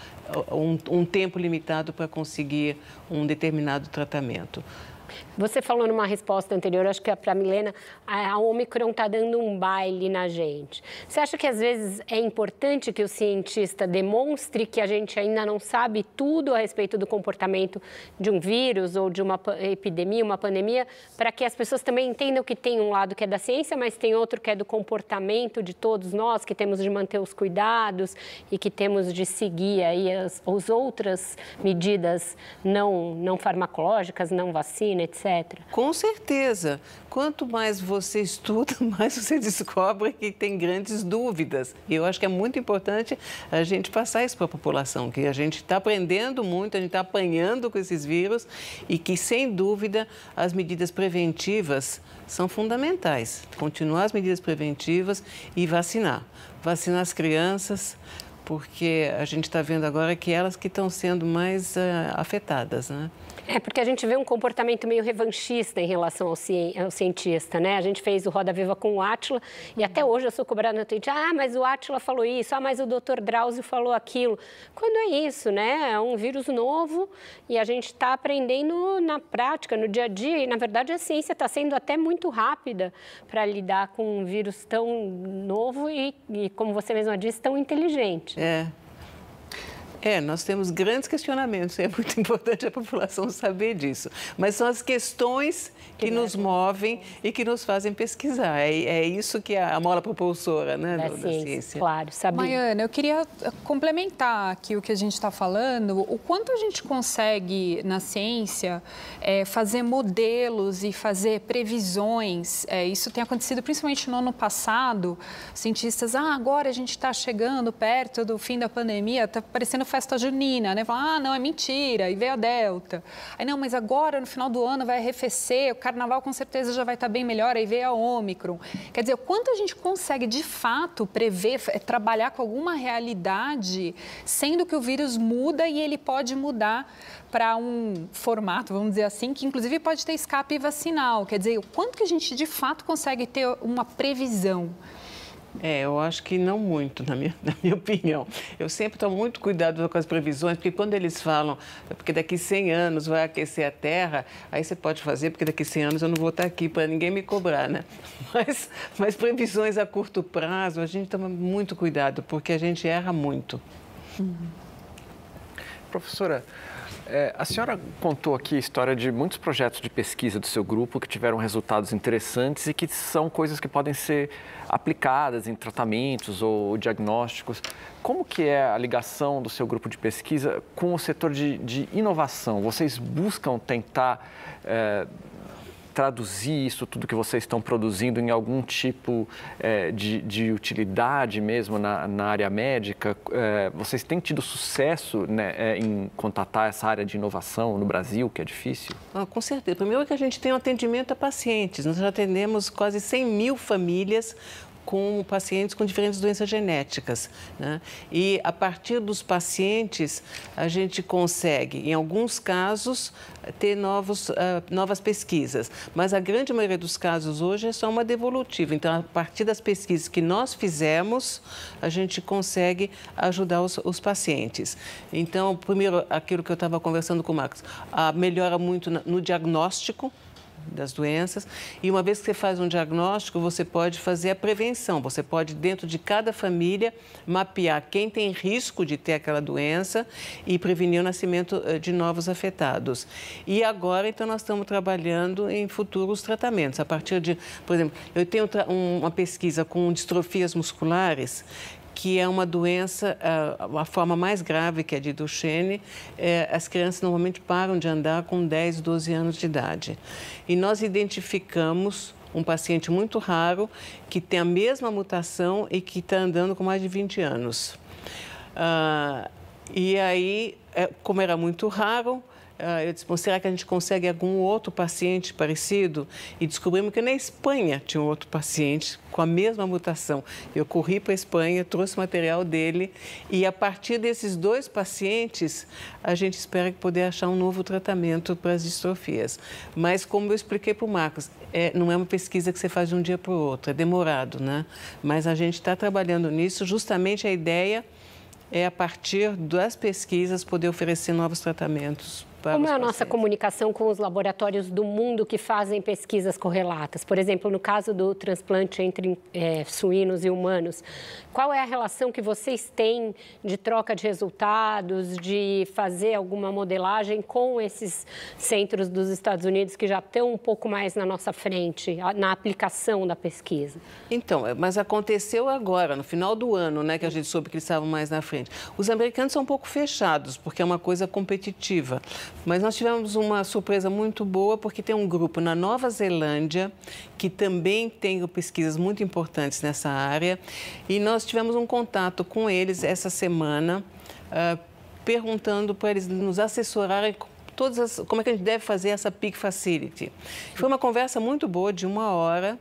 um tempo limitado para conseguir um determinado tratamento. Você falou numa resposta anterior, acho que é para a Milena, a Omicron está dando um baile na gente. Você acha que às vezes é importante que o cientista demonstre que a gente ainda não sabe tudo a respeito do comportamento de um vírus ou de uma epidemia, uma pandemia, para que as pessoas também entendam que tem um lado que é da ciência, mas tem outro que é do comportamento de todos nós, que temos de manter os cuidados e que temos de seguir aí as outras medidas não farmacológicas, não vacina, etc. Com certeza. Quanto mais você estuda, mais você descobre que tem grandes dúvidas. E eu acho que é muito importante a gente passar isso para a população, que a gente está aprendendo muito, a gente está apanhando com esses vírus e que, sem dúvida, as medidas preventivas são fundamentais. Continuar as medidas preventivas e vacinar. Vacinar as crianças, porque a gente está vendo agora que elas que estão sendo mais afetadas, né? É porque a gente vê um comportamento meio revanchista em relação ao cientista, né? A gente fez o Roda Viva com o Átila e até hoje eu sou cobrada no Twitter, mas o Átila falou isso, mas o Dr. Drauzio falou aquilo. Quando é isso, né? É um vírus novo e a gente está aprendendo na prática, no dia a dia, e na verdade a ciência está sendo até muito rápida para lidar com um vírus tão novo e, como você mesma disse, tão inteligente. Nós temos grandes questionamentos, é muito importante a população saber disso. Mas são as questões que nos movem e que nos fazem pesquisar. É isso que é a mola propulsora, né, da ciência. Claro, sabia. Maiana, eu queria complementar aqui o que a gente está falando. O quanto a gente consegue, na ciência, fazer modelos e fazer previsões. Isso tem acontecido principalmente no ano passado. Cientistas, agora a gente está chegando perto do fim da pandemia, está parecendo festa junina, né? Falam, não, é mentira, e veio a Delta. Aí, não, mas agora, no final do ano, vai arrefecer, o carnaval com certeza já vai estar bem melhor, aí veio a Omicron. Quer dizer, o quanto a gente consegue, de fato, prever, trabalhar com alguma realidade, sendo que o vírus muda e ele pode mudar para um formato, vamos dizer assim, que inclusive pode ter escape vacinal. Quer dizer, o quanto que a gente, de fato, consegue ter uma previsão? Eu acho que não muito, na minha opinião. Eu sempre tomo muito cuidado com as previsões, porque quando eles falam, porque daqui 100 anos vai aquecer a Terra, aí você pode fazer, porque daqui 100 anos eu não vou estar aqui para ninguém me cobrar, né? Mas previsões a curto prazo, a gente toma muito cuidado, porque a gente erra muito. Professora, a senhora contou aqui a história de muitos projetos de pesquisa do seu grupo que tiveram resultados interessantes e que são coisas que podem ser aplicadas em tratamentos ou diagnósticos. Como que é a ligação do seu grupo de pesquisa com o setor de inovação? Vocês buscam tentar traduzir isso tudo que vocês estão produzindo em algum tipo de utilidade mesmo na área médica? Vocês têm tido sucesso, né, em contatar essa área de inovação no Brasil, que é difícil? Com certeza. Primeiro que a gente tem um atendimento a pacientes. Nós já atendemos quase 100 mil famílias com pacientes com diferentes doenças genéticas, né? E a partir dos pacientes, a gente consegue, em alguns casos, ter novas pesquisas. Mas a grande maioria dos casos hoje é só uma devolutiva. Então, a partir das pesquisas que nós fizemos, a gente consegue ajudar os pacientes. Então, primeiro, aquilo que eu estava conversando com o Marcos, melhora muito no diagnóstico das doenças, e uma vez que você faz um diagnóstico, você pode fazer a prevenção, você pode, dentro de cada família, mapear quem tem risco de ter aquela doença e prevenir o nascimento de novos afetados. E agora, então, nós estamos trabalhando em futuros tratamentos, a partir de, por exemplo, eu tenho uma pesquisa com distrofias musculares, que é uma doença, a forma mais grave, que é de Duchenne, as crianças normalmente param de andar com 10, 12 anos de idade. E nós identificamos um paciente muito raro que tem a mesma mutação e que está andando com mais de 20 anos. E aí, como era muito raro, eu disse, será que a gente consegue algum outro paciente parecido? E descobrimos que na Espanha tinha um outro paciente com a mesma mutação. Eu corri para a Espanha, trouxe o material dele e a partir desses 2 pacientes, a gente espera poder achar um novo tratamento para as distrofias. Mas como eu expliquei para o Marcos, não é uma pesquisa que você faz de um dia para o outro, é demorado, né? Mas a gente está trabalhando nisso, justamente a ideia é, a partir das pesquisas, poder oferecer novos tratamentos. Como é a nossa comunicação com os laboratórios do mundo que fazem pesquisas correlatas? Por exemplo, no caso do transplante entre suínos e humanos, qual é a relação que vocês têm de troca de resultados, de fazer alguma modelagem com esses centros dos Estados Unidos que já estão um pouco mais na nossa frente, na aplicação da pesquisa? Então, mas aconteceu agora, no final do ano, né, que a gente soube que eles estavam mais na frente. Os americanos são um pouco fechados, porque é uma coisa competitiva. Mas nós tivemos uma surpresa muito boa, porque tem um grupo na Nova Zelândia que também tem pesquisas muito importantes nessa área. E nós tivemos um contato com eles essa semana, perguntando para eles nos assessorarem como é que a gente deve fazer essa Peak Facility. Foi uma conversa muito boa, de 1 hora.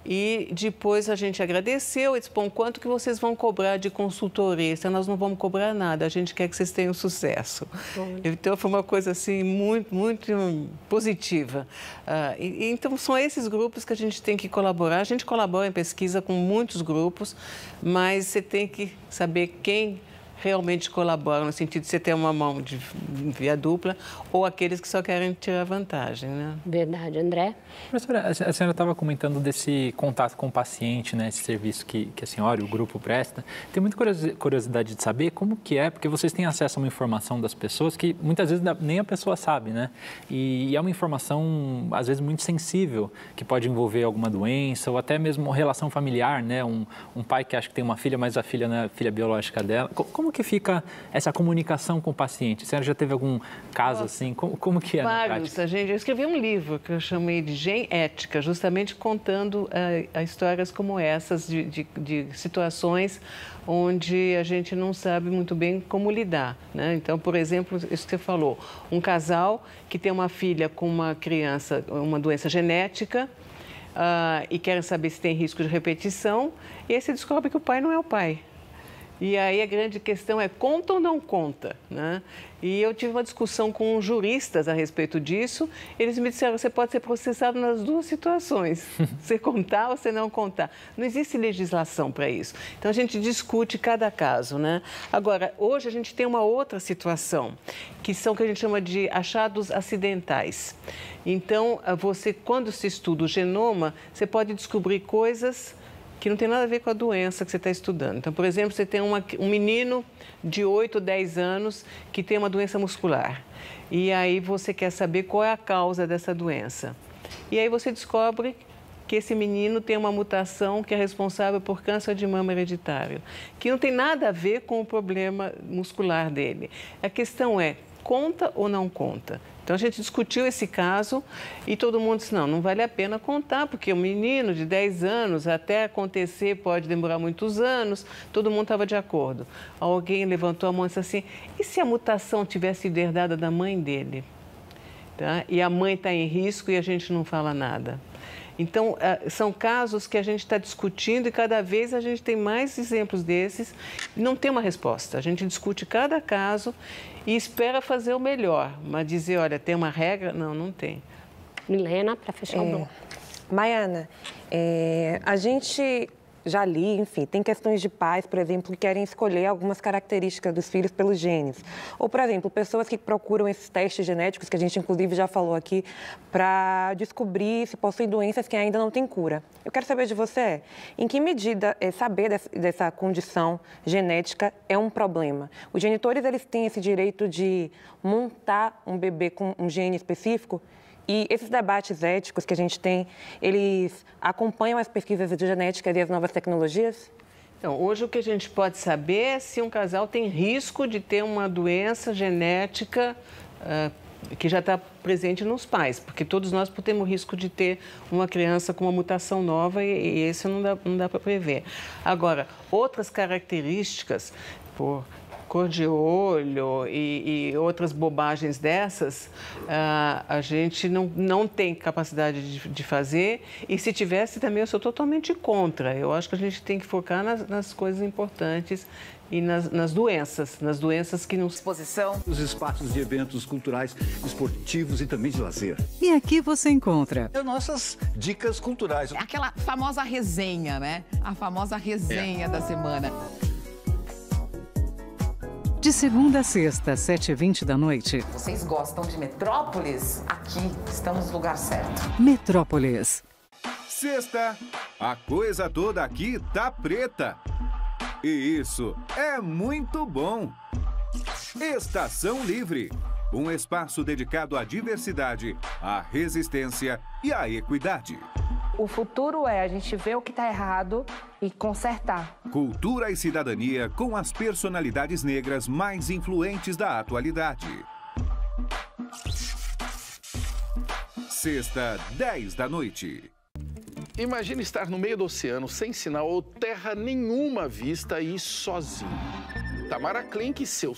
E depois a gente agradeceu e disse, bom, quanto que vocês vão cobrar de consultoria? Então, nós não vamos cobrar nada, a gente quer que vocês tenham sucesso. Então, foi uma coisa assim muito, muito positiva. Então, são esses grupos que a gente tem que colaborar. A gente colabora em pesquisa com muitos grupos, mas você tem que saber quem realmente colabora, no sentido de você ter uma mão de via dupla ou aqueles que só querem tirar vantagem, né? Verdade. André? Professora, a senhora estava comentando desse contato com o paciente, né? Esse serviço que a senhora e o grupo presta. Tem muita curiosidade de saber como que é, porque vocês têm acesso a uma informação das pessoas que muitas vezes nem a pessoa sabe, né? E é uma informação, às vezes, muito sensível, que pode envolver alguma doença ou até mesmo relação familiar, né? Um pai que acha que tem uma filha, mas a filha não é a filha biológica dela. Como que fica essa comunicação com o paciente? A senhora já teve algum caso assim? Como que é na prática? Eu escrevi um livro que eu chamei de Gen Ética, justamente contando histórias como essas, de situações onde a gente não sabe muito bem como lidar, né? Então, por exemplo, isso que você falou, um casal que tem uma filha com uma criança, uma doença genética, e querem saber se tem risco de repetição, e aí você descobre que o pai não é o pai. E aí a grande questão é, conta ou não conta, né? E eu tive uma discussão com juristas a respeito disso. Eles me disseram, você pode ser processado nas 2 situações, você contar ou você não contar. Não existe legislação para isso. Então, a gente discute cada caso, né? Agora, hoje a gente tem uma outra situação, que são o que a gente chama de achados acidentais. Então, quando se estuda o genoma, você pode descobrir coisas que não tem nada a ver com a doença que você está estudando. Então, por exemplo, você tem um menino de 8 ou 10 anos que tem uma doença muscular. E aí você quer saber qual é a causa dessa doença. E aí você descobre que esse menino tem uma mutação que é responsável por câncer de mama hereditário, que não tem nada a ver com o problema muscular dele. A questão é, conta ou não conta? Então, a gente discutiu esse caso e todo mundo disse, não vale a pena contar, porque um menino de 10 anos, até acontecer, pode demorar muitos anos, todo mundo estava de acordo. Alguém levantou a mão e disse assim, e se a mutação tivesse sido herdada da mãe dele? Tá? E a mãe está em risco e a gente não fala nada. Então, são casos que a gente está discutindo e cada vez a gente tem mais exemplos desses e não tem uma resposta. A gente discute cada caso e espera fazer o melhor, mas dizer, olha, tem uma regra? Não tem. Milena, para fechar o bloco. Maiana, a gente já li, enfim, tem questões de pais, por exemplo, que querem escolher algumas características dos filhos pelos genes. Ou, por exemplo, pessoas que procuram esses testes genéticos, que a gente inclusive já falou aqui, para descobrir se possuem doenças que ainda não têm cura. Eu quero saber de você, em que medida saber dessa condição genética é um problema? Os genitores, eles têm esse direito de montar um bebê com um gene específico? E esses debates éticos que a gente tem, eles acompanham as pesquisas de genética e as novas tecnologias? Então, hoje o que a gente pode saber é se um casal tem risco de ter uma doença genética que já está presente nos pais, porque todos nós temos risco de ter uma criança com uma mutação nova e esse não dá para prever. Agora, outras características, por cor de olho e outras bobagens dessas, a gente não tem capacidade de fazer, e se tivesse também eu sou totalmente contra. Eu acho que a gente tem que focar nas coisas importantes e nas doenças que não... Exposição. Os espaços de eventos culturais, esportivos e também de lazer. E aqui você encontra As nossas dicas culturais. Aquela famosa resenha, né? A famosa resenha da semana. de segunda a sexta, 7h20 da noite. Vocês gostam de Metrópolis? Aqui estamos no lugar certo. Metrópolis. Sexta, a coisa toda aqui tá preta. E isso é muito bom. Estação Livre, um espaço dedicado à diversidade, à resistência e à equidade. O futuro é a gente ver o que está errado e consertar. Cultura e cidadania com as personalidades negras mais influentes da atualidade. Sexta, 10 da noite. Imagine estar no meio do oceano, sem sinal ou terra nenhuma à vista e sozinho. Tamara Klink e seu...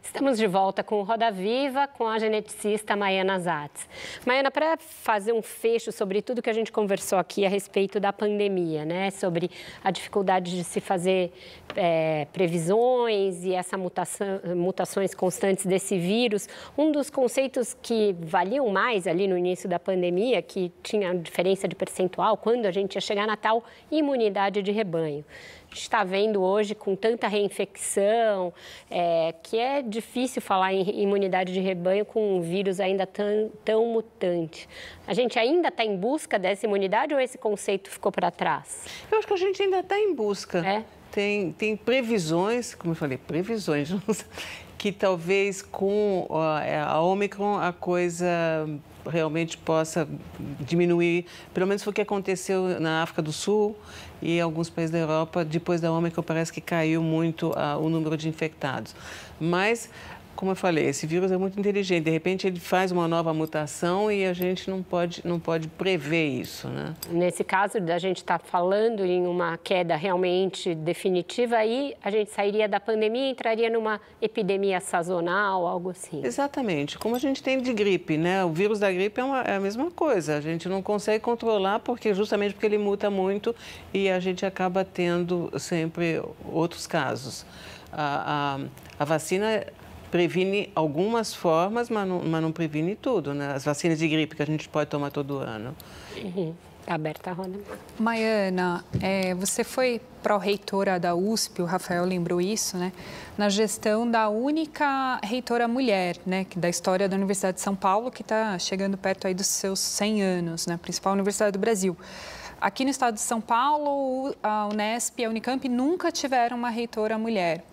Estamos de volta com o Roda Viva, com a geneticista Maiana Zatz. Maiana, para fazer um fecho sobre tudo que a gente conversou aqui a respeito da pandemia, né? Sobre a dificuldade de se fazer previsões e essa mutações constantes desse vírus. Um dos conceitos que valiam mais ali no início da pandemia, que tinha diferença de percentual, quando a gente ia chegar na tal imunidade de rebanho. A gente está vendo hoje com tanta reinfecção, que é difícil falar em imunidade de rebanho com um vírus ainda tão mutante. A gente ainda está em busca dessa imunidade ou esse conceito ficou para trás? Eu acho que a gente ainda está em busca. Tem previsões, como eu falei, previsões, que talvez com a Ômicron a coisa realmente possa diminuir, pelo menos foi o que aconteceu na África do Sul e alguns países da Europa, depois da Ômicron parece que caiu muito o número de infectados. Mas, como eu falei, esse vírus é muito inteligente, de repente ele faz uma nova mutação e a gente não pode prever isso, né? Nesse caso, a gente está falando em uma queda realmente definitiva, aí a gente sairia da pandemia e entraria numa epidemia sazonal, algo assim. Exatamente, como a gente tem de gripe, né? O vírus da gripe é a mesma coisa, a gente não consegue controlar justamente porque ele muta muito e a gente acaba tendo sempre outros casos. A vacina previne algumas formas, mas não previne tudo, né? As vacinas de gripe que a gente pode tomar todo ano. Aberta a roda. Maiana, você foi pró-reitora da USP, o Rafael lembrou isso, né? Na gestão da única reitora mulher, né? Da história da Universidade de São Paulo, que está chegando perto aí dos seus 100 anos, né? A principal universidade do Brasil. Aqui no estado de São Paulo, a Unesp e a Unicamp nunca tiveram uma reitora mulher.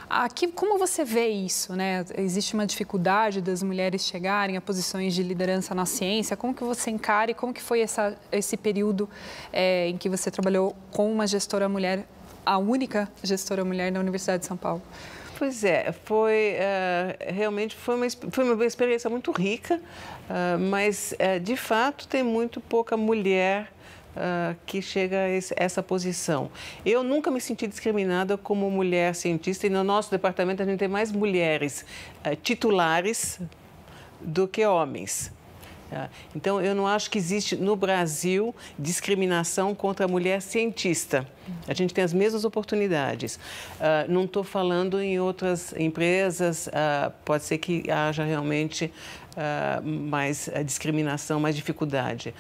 Aqui, como você vê isso, né? Existe uma dificuldade das mulheres chegarem a posições de liderança na ciência. Como que você encara e como que foi esse período em que você trabalhou com uma gestora mulher, a única gestora mulher na Universidade de São Paulo? Pois é, realmente foi uma experiência muito rica, mas de fato tem muito pouca mulher que chega a essa posição. Eu nunca me senti discriminada como mulher cientista e no nosso departamento a gente tem mais mulheres titulares do que homens. Então, eu não acho que existe no Brasil discriminação contra a mulher cientista. A gente tem as mesmas oportunidades. Não estou falando em outras empresas, pode ser que haja realmente mais discriminação, mais dificuldade.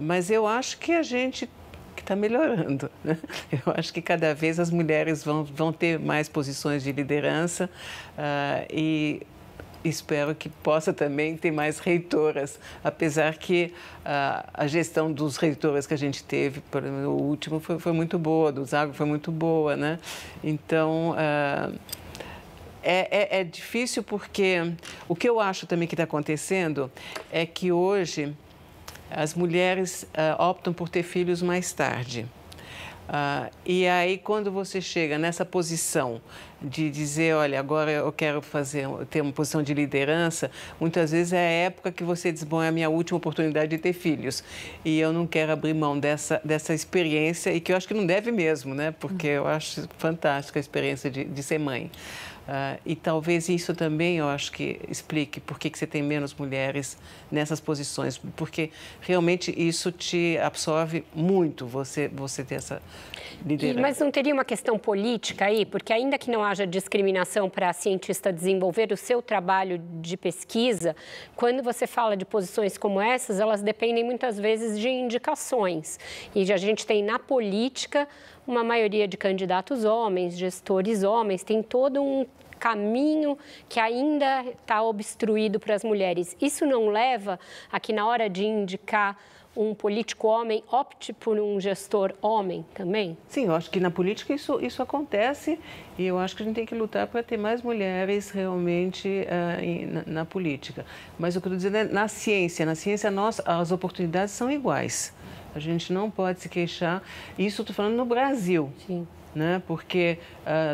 Mas eu acho que a gente está melhorando, né? Eu acho que cada vez as mulheres vão ter mais posições de liderança e espero que possa também ter mais reitoras, apesar que a gestão dos reitores que a gente teve, por exemplo, o último foi muito boa, do Zago foi muito boa, né? Então, é difícil porque o que eu acho também que está acontecendo é que hoje as mulheres optam por ter filhos mais tarde. E aí, quando você chega nessa posição de dizer, olha, agora eu quero ter uma posição de liderança, muitas vezes é a época que você diz, bom, é a minha última oportunidade de ter filhos. E eu não quero abrir mão dessa experiência, e que eu acho que não deve mesmo, né? Porque eu acho fantástica a experiência de ser mãe. E talvez isso também, eu acho que explique por que você tem menos mulheres nessas posições, porque realmente isso te absorve muito, você ter essa liderança. Mas não teria uma questão política aí? Porque ainda que não haja discriminação para a cientista desenvolver o seu trabalho de pesquisa, quando você fala de posições como essas, elas dependem muitas vezes de indicações. E a gente tem na política uma maioria de candidatos homens, gestores homens, tem todo um caminho que ainda está obstruído para as mulheres. Isso não leva a que, na hora de indicar um político homem, opte por um gestor homem também? Sim, eu acho que na política isso acontece, e eu acho que a gente tem que lutar para ter mais mulheres realmente na política. Mas o que eu estou dizendo é, na ciência as oportunidades são iguais. A gente não pode se queixar. Isso eu estou falando no Brasil. Sim. Né? Porque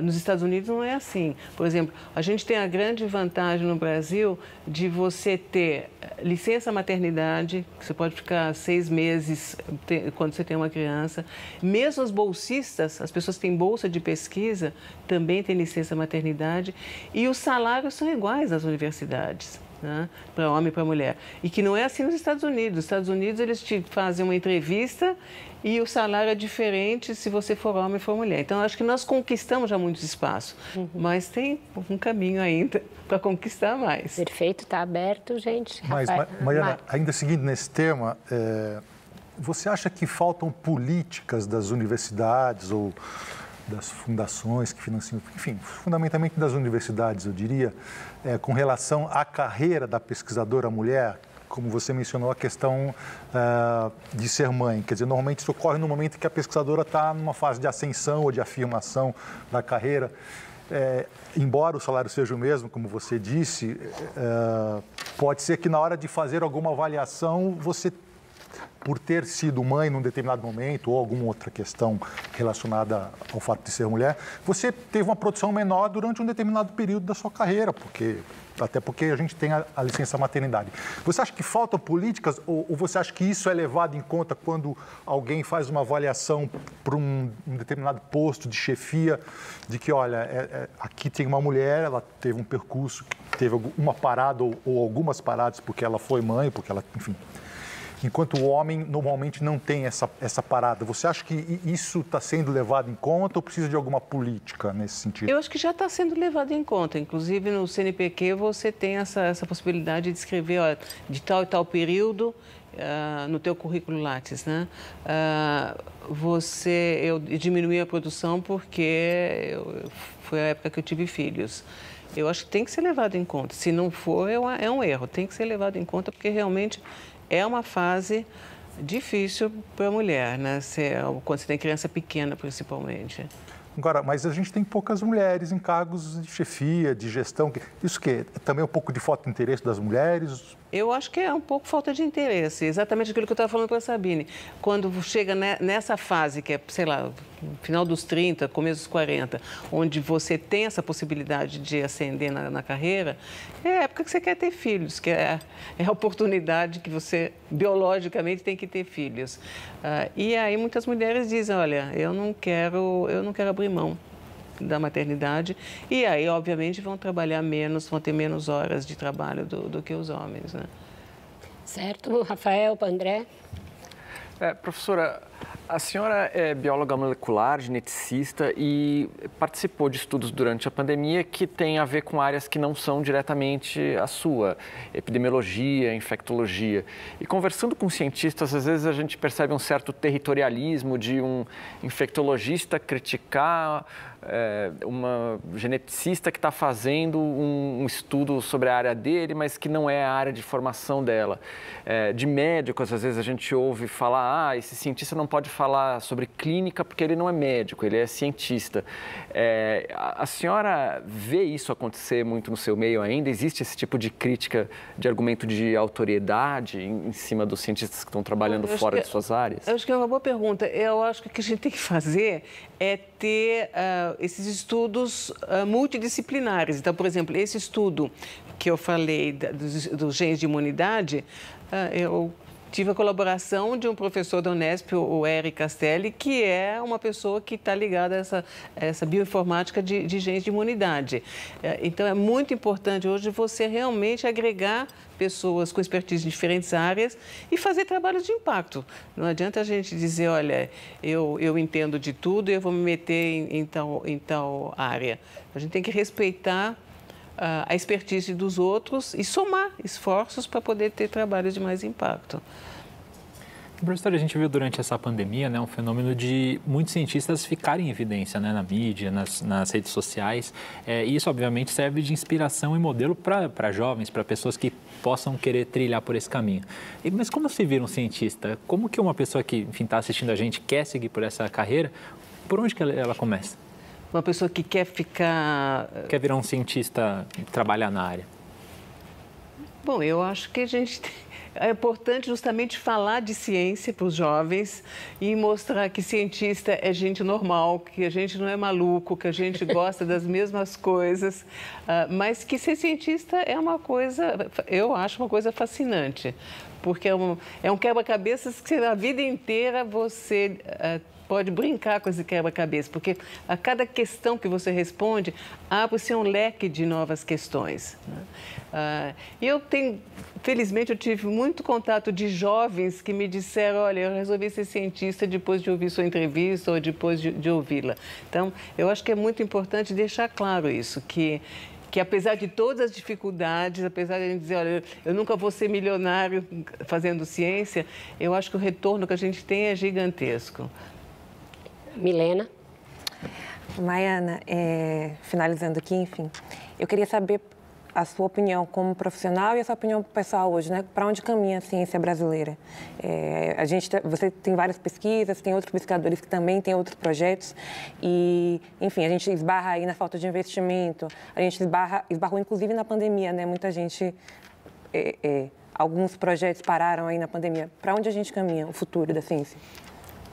nos Estados Unidos não é assim. Por exemplo, a gente tem a grande vantagem no Brasil de você ter licença maternidade, que você pode ficar 6 meses quando você tem uma criança. Mesmo os bolsistas, as pessoas que têm bolsa de pesquisa, também têm licença maternidade. E os salários são iguais nas universidades, né? Para homem e para mulher. E que não é assim nos Estados Unidos. Nos Estados Unidos, eles te fazem uma entrevista e o salário é diferente se você for homem ou for mulher. Então, acho que nós conquistamos já muito espaço, mas tem um caminho ainda para conquistar mais. Perfeito, está aberto, gente. Mas, Mariana, ainda seguindo nesse tema, você acha que faltam políticas das universidades ou das fundações que financiam, enfim, fundamentalmente das universidades, eu diria, com relação à carreira da pesquisadora mulher? Como você mencionou, a questão de ser mãe. Quer dizer, normalmente isso ocorre no momento que a pesquisadora está numa fase de ascensão ou de afirmação da carreira. Embora o salário seja o mesmo, como você disse, pode ser que na hora de fazer alguma avaliação, você, por ter sido mãe num determinado momento ou alguma outra questão relacionada ao fato de ser mulher, você teve uma produção menor durante um determinado período da sua carreira, até porque a gente tem a licença maternidade. Você acha que faltam políticas ou você acha que isso é levado em conta quando alguém faz uma avaliação para um determinado posto de chefia, de que, olha, aqui tem uma mulher, ela teve um percurso, teve uma parada ou algumas paradas porque ela foi mãe, porque ela, enfim... Enquanto o homem normalmente não tem essa parada. Você acha que isso está sendo levado em conta ou precisa de alguma política nesse sentido? Eu acho que já está sendo levado em conta. Inclusive, no CNPq, você tem essa possibilidade de escrever, ó, de tal e tal período no teu currículo Lattes, né? Eu diminuí a produção porque foi a época que eu tive filhos. Eu acho que tem que ser levado em conta. Se não for, é um erro. Tem que ser levado em conta porque realmente... É uma fase difícil para a mulher, né? Quando você tem criança pequena, principalmente. Agora, mas a gente tem poucas mulheres em cargos de chefia, de gestão. Isso que é também um pouco de falta de interesse das mulheres? Eu acho que é um pouco falta de interesse, exatamente aquilo que eu estava falando para a Sabine. Quando chega nessa fase, que é, sei lá, final dos 30, começo dos 40, onde você tem essa possibilidade de ascender na carreira, é a época que você quer ter filhos, que é a oportunidade que você, biologicamente, tem que ter filhos. E aí muitas mulheres dizem, olha, eu não quero abrir mão da maternidade, e aí, obviamente, vão trabalhar menos, vão ter menos horas de trabalho do que os homens, né? Certo. Rafael, André? Professora, a senhora é bióloga molecular, geneticista e participou de estudos durante a pandemia que tem a ver com áreas que não são diretamente a sua, epidemiologia, infectologia. E conversando com cientistas, às vezes a gente percebe um certo territorialismo de um infectologista criticar uma geneticista que está fazendo um estudo sobre a área dele, mas que não é a área de formação dela. De médicos, às vezes a gente ouve falar, esse cientista não pode falar falar sobre clínica porque ele não é médico, ele é cientista. A senhora vê isso acontecer muito no seu meio ainda? Existe esse tipo de crítica, de argumento de autoriedade em cima dos cientistas que estão trabalhando fora de suas áreas? Eu acho que é uma boa pergunta. Eu acho que o que a gente tem que fazer é ter esses estudos multidisciplinares. Então, por exemplo, esse estudo que eu falei dos genes de imunidade, eu tive a colaboração de um professor da Unesp, o Eric Castelli, que é uma pessoa que está ligada a essa bioinformática de genes de imunidade. Então, é muito importante hoje você realmente agregar pessoas com expertise em diferentes áreas e fazer trabalhos de impacto. Não adianta a gente dizer, olha, eu entendo de tudo e eu vou me meter em tal área. A gente tem que respeitar a expertise dos outros e somar esforços para poder ter trabalhos de mais impacto. Professora, a gente viu durante essa pandemia, né, um fenômeno de muitos cientistas ficarem em evidência, né, na mídia, nas redes sociais. E isso, obviamente, serve de inspiração e modelo para jovens, para pessoas que possam querer trilhar por esse caminho. Mas como se vira um cientista? Como que uma pessoa que, enfim, está assistindo a gente quer seguir por essa carreira? Por onde que ela começa? Uma pessoa que quer virar um cientista e trabalhar na área? Bom, eu acho que é importante justamente falar de ciência para os jovens e mostrar que cientista é gente normal, que a gente não é maluco, que a gente gosta das mesmas coisas, mas que ser cientista é uma coisa, eu acho uma coisa fascinante, porque é um quebra-cabeças que a vida inteira você pode brincar com esse quebra-cabeça, porque a cada questão que você responde, abre-se um leque de novas questões. E felizmente, eu tive muito contato de jovens que me disseram, olha, eu resolvi ser cientista depois de ouvir sua entrevista ou depois de ouvi-la. Então, eu acho que é muito importante deixar claro isso, que apesar de todas as dificuldades, apesar de a gente dizer, olha, eu nunca vou ser milionário fazendo ciência, eu acho que o retorno que a gente tem é gigantesco. Milena? Maiana, finalizando aqui, enfim, eu queria saber a sua opinião como profissional e a sua opinião pessoal hoje, né? Para onde caminha a ciência brasileira? Você tem várias pesquisas, tem outros pesquisadores que também têm outros projetos e, enfim, a gente esbarra aí na falta de investimento, a gente esbarrou inclusive na pandemia, né? Muita gente, alguns projetos pararam aí na pandemia. Para onde a gente caminha, o futuro da ciência?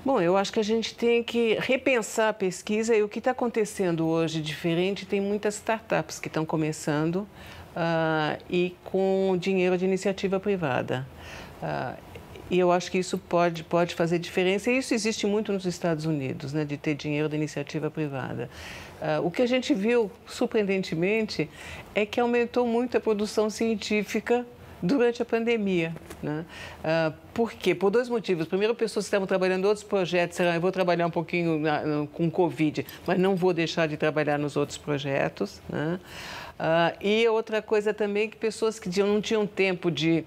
Bom, eu acho que a gente tem que repensar a pesquisa e o que está acontecendo hoje diferente. Tem muitas startups que estão começando e com dinheiro de iniciativa privada. E eu acho que isso pode fazer diferença. E isso existe muito nos Estados Unidos, né, de ter dinheiro da iniciativa privada. O que a gente viu, surpreendentemente, é que aumentou muito a produção científica durante a pandemia, né? Por quê? Por dois motivos. Primeiro, pessoas que estavam trabalhando em outros projetos, disseram, eu vou trabalhar um pouquinho com Covid, mas não vou deixar de trabalhar nos outros projetos, né? E outra coisa também, que pessoas que não tinham tempo de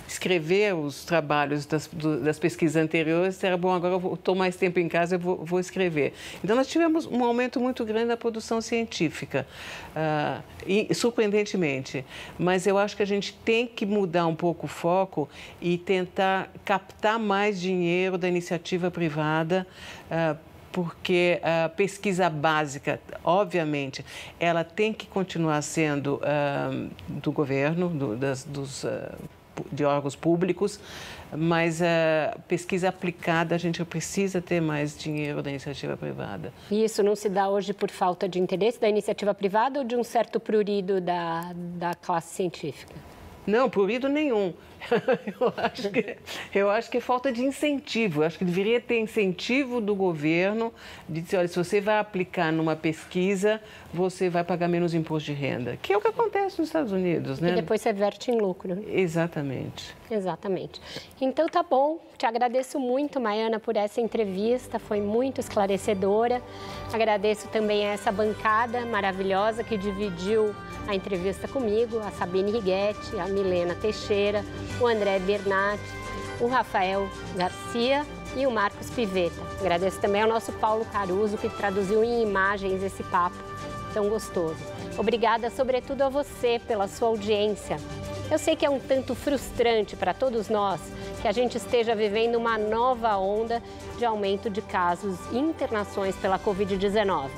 escrever os trabalhos das pesquisas anteriores, disseram, bom, agora eu estou mais tempo em casa, eu vou escrever. Então, nós tivemos um aumento muito grande da produção científica, e, surpreendentemente. Mas eu acho que a gente tem que mudar um pouco o foco e tentar captar mais dinheiro da iniciativa privada, porque a pesquisa básica, obviamente, ela tem que continuar sendo do governo, de órgãos públicos, mas a pesquisa aplicada, a gente precisa ter mais dinheiro da iniciativa privada. E isso não se dá hoje por falta de interesse da iniciativa privada ou de um certo prurido da classe científica? Não, prurido nenhum. Eu acho que é falta de incentivo. Eu acho que deveria ter incentivo do governo de dizer, olha, se você vai aplicar numa pesquisa, você vai pagar menos imposto de renda, que é o que acontece nos Estados Unidos, né? E depois você verte em lucro. Exatamente. Exatamente. Então tá bom. Te agradeço muito, Maiana, por essa entrevista. Foi muito esclarecedora. Agradeço também a essa bancada maravilhosa que dividiu a entrevista comigo, a Sabine Righetti, a Milena Teixeira, o André Bernat, o Rafael Garcia e o Marcos Pivetta. Agradeço também ao nosso Paulo Caruso, que traduziu em imagens esse papo tão gostoso. Obrigada, sobretudo, a você pela sua audiência. Eu sei que é um tanto frustrante para todos nós que a gente esteja vivendo uma nova onda de aumento de casos e internações pela Covid-19.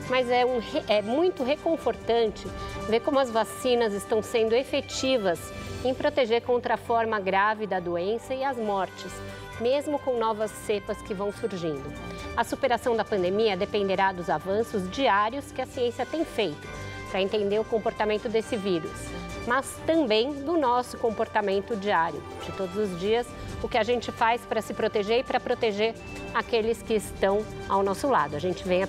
Mas é muito reconfortante ver como as vacinas estão sendo efetivas em proteger contra a forma grave da doença e as mortes, mesmo com novas cepas que vão surgindo. A superação da pandemia dependerá dos avanços diários que a ciência tem feito para entender o comportamento desse vírus, mas também do nosso comportamento diário, de todos os dias, o que a gente faz para se proteger e para proteger aqueles que estão ao nosso lado. A gente vem